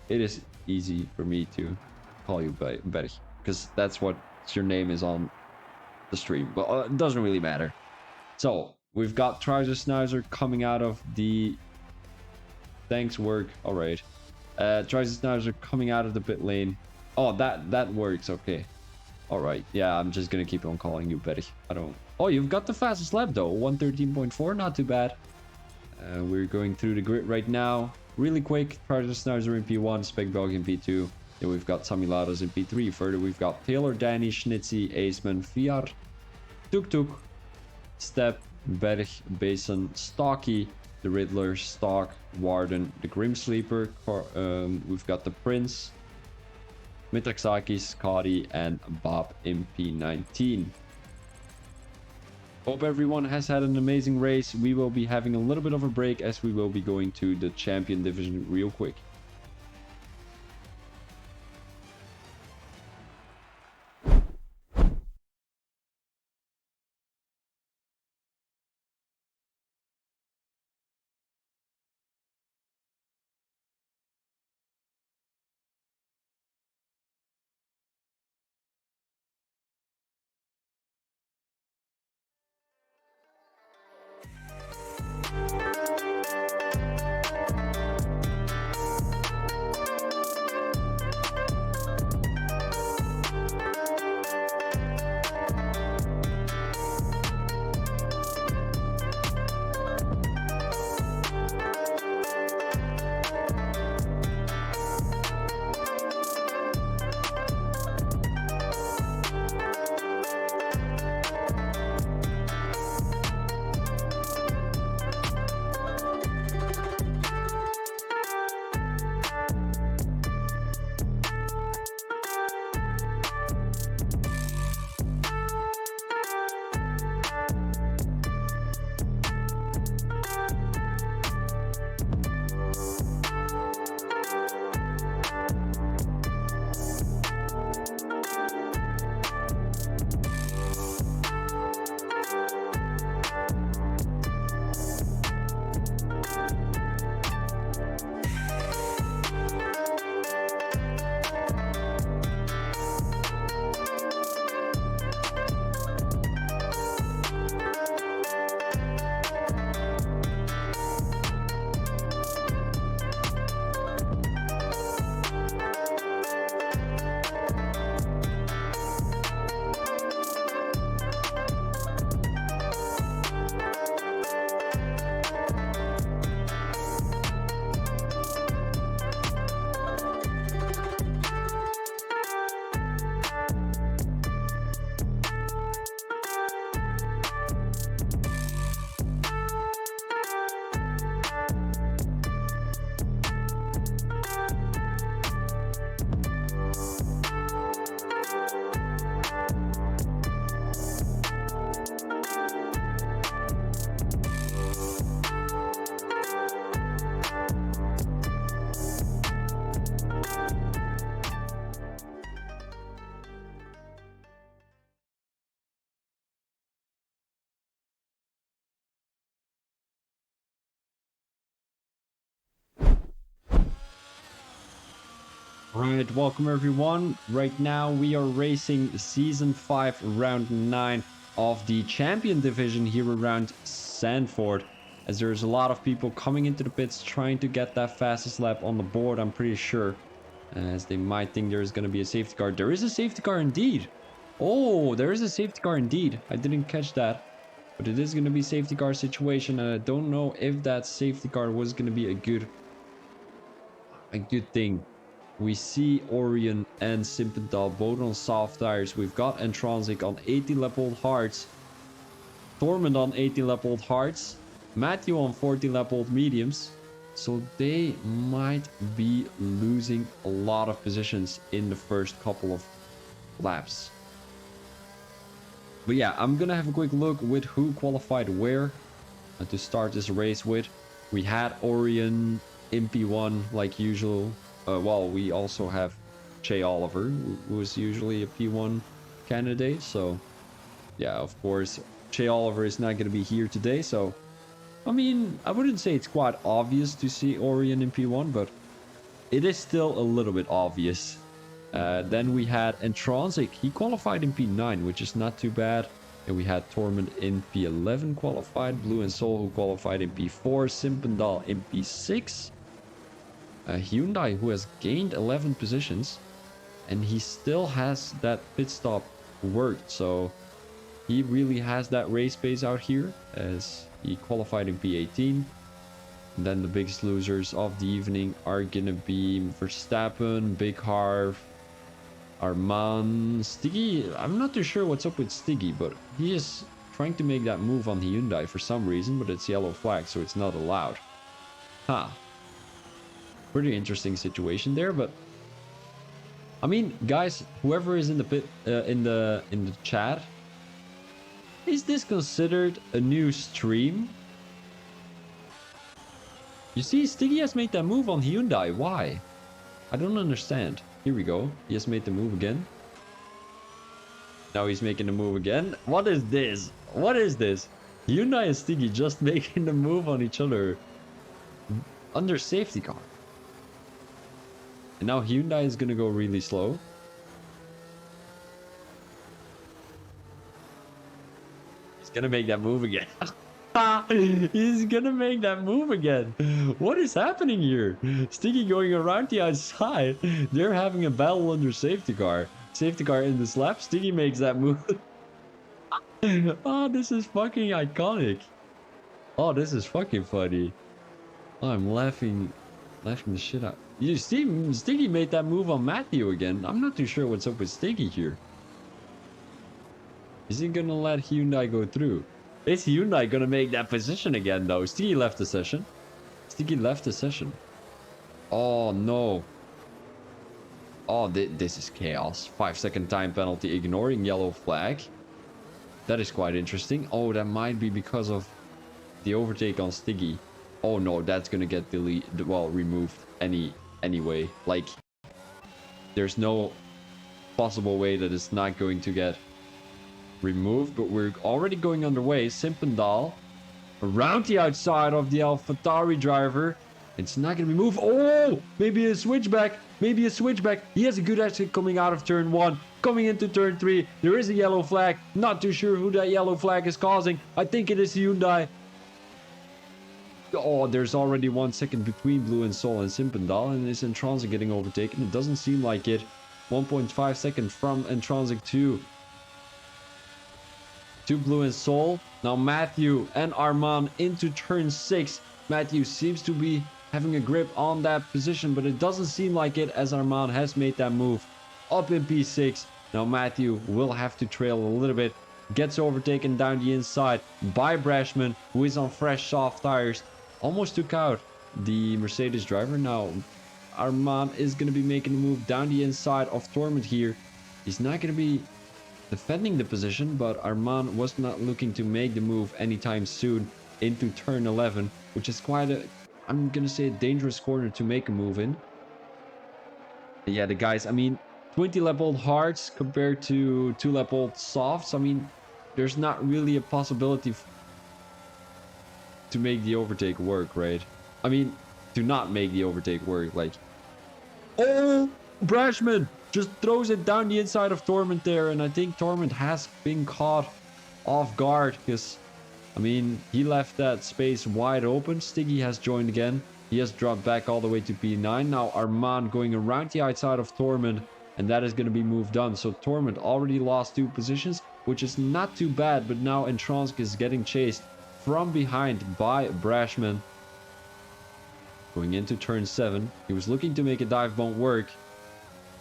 it is easy for me to call you Berg, because that's what your name is on the stream. But it doesn't really matter. So We've got Trouser Schnauzer coming out of the... Thanks, work. All right. Trouser Schnauzer coming out of the pit lane. Oh, that works. Okay. All right. Yeah, I'm just going to keep on calling you Betty. I don't... Oh, you've got the fastest lap, though. 113.4. Not too bad. We're going through the grid right now. Really quick. Trouser Schnauzer in P1. Speckbog in P2. Then we've got Samilados in P3. Further, we've got Taylor, Danny, Schnitzy, Aceman, Fiar, Tuk Tuk, Step, Berg, Basin, Stocky, the Riddler, Stock, Warden, the Grim Sleeper. We've got the Prince, Mitraxakis, Scotty, and Bob in P19. Hope everyone has had an amazing race. We will be having a little bit of a break as we will be going to the Champion Division real quick. Right, welcome everyone. Right now we are racing Season 5, Round 9 of the Champion Division here around Sandford. As there's a lot of people coming into the pits trying to get that fastest lap on the board, I'm pretty sure. As they might think there's going to be a safety car. There is a safety car indeed. Oh, there is a safety car indeed. I didn't catch that. But it is going to be a safety car situation, and I don't know if that safety car was going to be a good thing. We see Orion and Simpenthal both on soft tires. We've got Entransic on 80 lap old hards. Tormund on 80 lap old hards. Matthew on 40 lap old mediums. So they might be losing a lot of positions in the first couple of laps. But yeah, I'm gonna have a quick look with who qualified where to start this race with. We had Orion in P1 like usual. Well, we also have Che Oliver, who is usually a P1 candidate. So yeah, of course, Che Oliver is not going to be here today. So, I mean, I wouldn't say it's quite obvious to see Orion in P1, but it is still a little bit obvious. Then we had Entransic. He qualified in P9, which is not too bad. And we had Torment in P11 qualified, Blue and Soul who qualified in P4, Simpendal in P6. Hyundai who has gained 11 positions, and he still has that pit stop worked, so he really has that race pace out here as he qualified in P18. And then the biggest losers of the evening are gonna be Verstappen, Big Harv, Arman, Stiggy. I'm not too sure what's up with Stiggy, but he is trying to make that move on the Hyundai for some reason, but it's yellow flag, so it's not allowed. Huh. Pretty interesting situation there, but I mean, guys, whoever is in the pit, in the chat, is this considered a new stream? You see, Stiggy has made that move on Hyundai. Why? I don't understand. Here we go. He has made the move again. Now he's making the move again. What is this? What is this? Hyundai and Stiggy just making the move on each other under safety car. And now Hyundai is gonna go really slow. He's gonna make that move again. He's gonna make that move again. What is happening here? Stiggy going around the outside. They're having a battle under safety car. Safety car in the slap. Stiggy makes that move. Oh, this is fucking iconic. Oh, this is fucking funny. Oh, I'm laughing the shit out. You see, Stiggy made that move on Matthew again. I'm not too sure what's up with Stiggy here. Is he gonna let Hyundai go through? Is Hyundai gonna make that position again though? Stiggy left the session. Stiggy left the session. Oh no. Oh, this is chaos. 5-second time penalty ignoring yellow flag. That is quite interesting. Oh, that might be because of the overtake on Stiggy. Oh no, that's gonna get deleted, well, removed anyway. Like, there's no possible way that it's not going to get removed, but we're already going underway. Simpendal around the outside of the AlphaTauri driver. It's not going to be moved. Oh, maybe a switchback. Maybe a switchback. He has a good exit coming out of turn 1. Coming into turn 3. There is a yellow flag. Not too sure who that yellow flag is causing. I think it is Hyundai. Oh, there's already 1 second between Blue and Soul and Simpendal, and is Intronsic getting overtaken? It doesn't seem like it. 1.5 seconds from Intronsic to Blue and Soul. Now Matthew and Arman into turn 6. Matthew seems to be having a grip on that position, but it doesn't seem like it as Arman has made that move up in P6. Now Matthew will have to trail a little bit. Gets overtaken down the inside by Brashman, who is on fresh soft tires. Almost took out the Mercedes driver. Now Arman is going to be making a move down the inside of Torment here. He's not going to be defending the position, but Arman was not looking to make the move anytime soon into turn 11, which is quite a, I'm gonna say, a dangerous corner to make a move in. Yeah, the guys, I mean, 20 lap old hards compared to 2 lap old softs. I mean, there's not really a possibility to make the overtake work, right? I mean, to not make the overtake work. Like, oh, Brashman just throws it down the inside of Torment there, and I think Torment has been caught off guard because, I mean, he left that space wide open. Stiggy has joined again. He has dropped back all the way to P9. Now Arman going around the outside of Torment, and that is going to be moved on. So Torment already lost 2 positions, which is not too bad, but now Intronsic is getting chased from behind by Brashman. Going into turn 7, he was looking to make a dive bomb work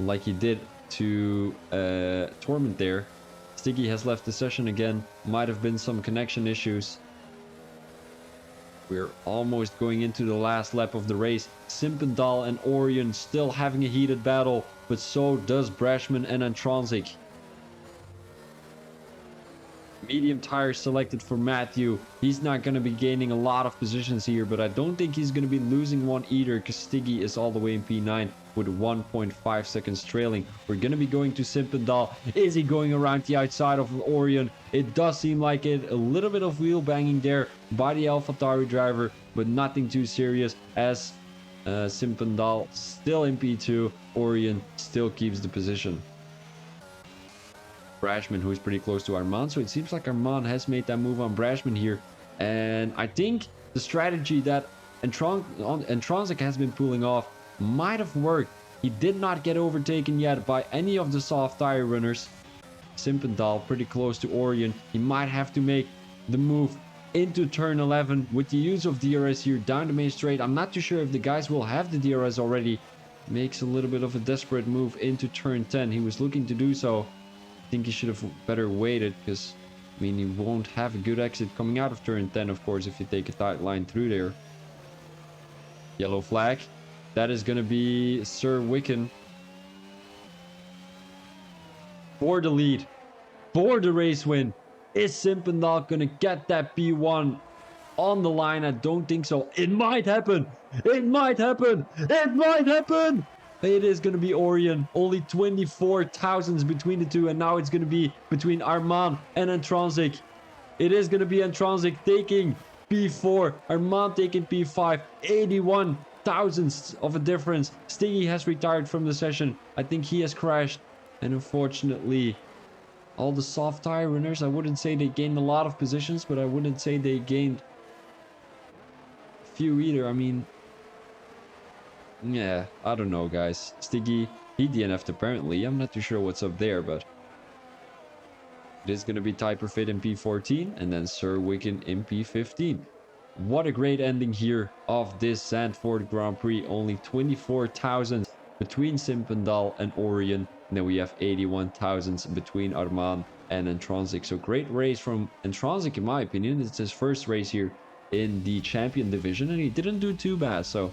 like he did to Torment there. Stiggy has left the session again. Might have been some connection issues. We're almost going into the last lap of the race. Simpendal and Orion still having a heated battle, but so does Brashman and Intronsic. Medium tire selected for Matthew. He's not going to be gaining a lot of positions here, but I don't think he's going to be losing one either because Stiggy is all the way in P9 with 1.5 seconds trailing. We're going to be going to Simpendal. Is he going around the outside of Orion? It does seem like it. A little bit of wheel banging there by the AlphaTauri driver, but nothing too serious as Simpendal still in P2. Orion still keeps the position. Brashman, who is pretty close to Armand. So it seems like Armand has made that move on Brashman here. And I think the strategy that Entronsic has been pulling off might have worked. He did not get overtaken yet by any of the soft tire runners. Simpendal pretty close to Orion. He might have to make the move into turn 11 with the use of DRS here down the main straight. I'm not too sure if the guys will have the DRS already. Makes a little bit of a desperate move into turn 10. He was looking to do so. I think he should have better waited because, I mean, he won't have a good exit coming out of turn 10, of course, if you take a tight line through there. Yellow flag. That is going to be Sir Wicken for the lead, for the race win. Is Simpendal going to get that P1 on the line? I don't think so. It might happen. It might happen. It might happen. It is going to be Orion. Only 24 thousandths between the two. And now it's going to be between Armand and Entronsic. It is going to be Entronsic taking P4. Armand taking P5. 81 thousandths of a difference. Stiggy has retired from the session. I think he has crashed. And unfortunately, all the soft tire runners, I wouldn't say they gained a lot of positions, but I wouldn't say they gained a few either. I mean, yeah, I don't know, guys. Stiggy, he DNF'd apparently. I'm not too sure what's up there, but it is going to be Typerfit in P14 and then Sir Wicken in P15. What a great ending here of this Zandvoort Grand Prix. Only 24,000 between Simpendal and Orion. And then we have 81 thousandths between Armand and Entronsic. So great race from Entronsic, in my opinion. It's his first race here in the champion division, and he didn't do too bad. So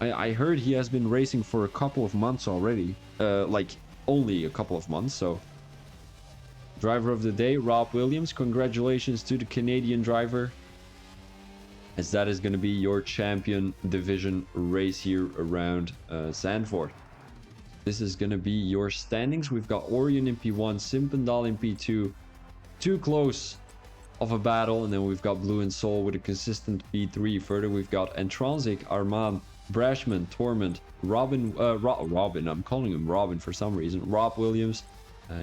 I heard he has been racing for a couple of months already. Like only a couple of months. So driver of the day, Rob Williams. Congratulations to the Canadian driver, as that is going to be your champion division race here around Zandvoort. This is going to be your standings. We've got Orion in P1, Simpendal in P2. Too close of a battle. And then we've got Blue and Soul with a consistent P3. Further, we've got Entronsic, Armand, Brashman, Torment, Robin. I'm calling him Robin for some reason. Rob Williams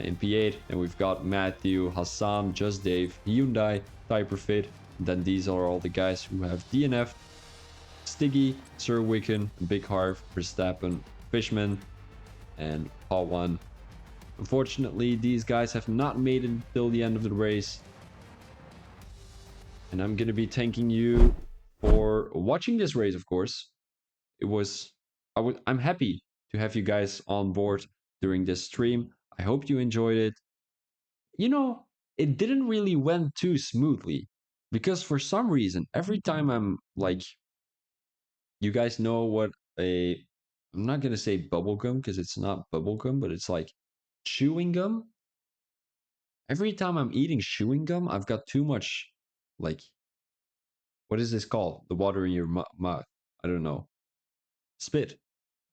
in P8. And we've got Matthew, Hassan, Just Dave, Hyundai, Typerfit. Then these are all the guys who have DNF. Stiggy, Sir Wicken, Big Harv, Verstappen, Fishman, and Paul 1. Unfortunately, these guys have not made it until the end of the race. And I'm going to be thanking you for watching this race, of course. I'm happy to have you guys on board during this stream. I hope you enjoyed it. You know, it didn't really went too smoothly. Because for some reason, every time I'm like, you guys know what I'm not going to say bubblegum because it's not bubblegum, but it's like chewing gum. Every time I'm eating chewing gum, I've got too much, like, what is this called? The water in your mouth. I don't know. Spit.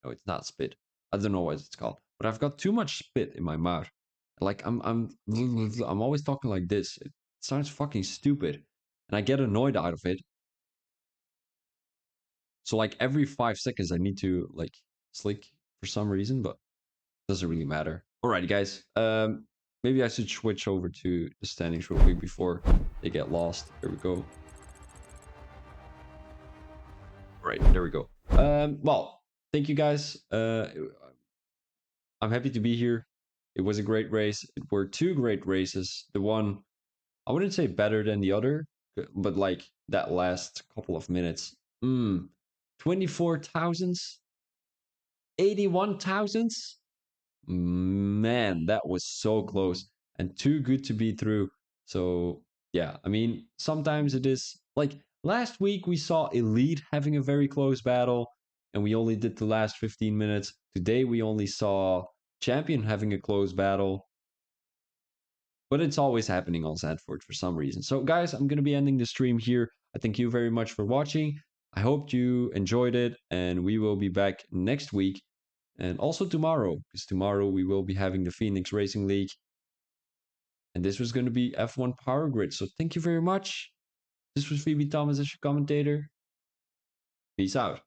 No, it's not spit. I don't know what it's called. But I've got too much spit in my mouth. Like I'm always talking like this. It sounds fucking stupid. And I get annoyed out of it. So like every 5 seconds I need to like slick for some reason, but it doesn't really matter. Alrighty guys, maybe I should switch over to the standings real quick before they get lost. There we go. Right, there we go. Well, thank you guys. I'm happy to be here. It was a great race. It were 2 great races. The one, I wouldn't say better than the other, but like that last couple of minutes. 24 thousandths, 81 thousandths. Man, that was so close and too good to be true. So yeah, I mean, sometimes it is like last week we saw Elite having a very close battle and we only did the last 15 minutes. Today we only saw Champion having a close battle. But it's always happening on Zandvoort for some reason. So guys, I'm going to be ending the stream here. I thank you very much for watching. I hope you enjoyed it, and we will be back next week and also tomorrow, because tomorrow we will be having the Phoenix Racing League. And this was going to be F1 Power Grid. So thank you very much. This was Phoebe Thomas as your commentator. Peace out.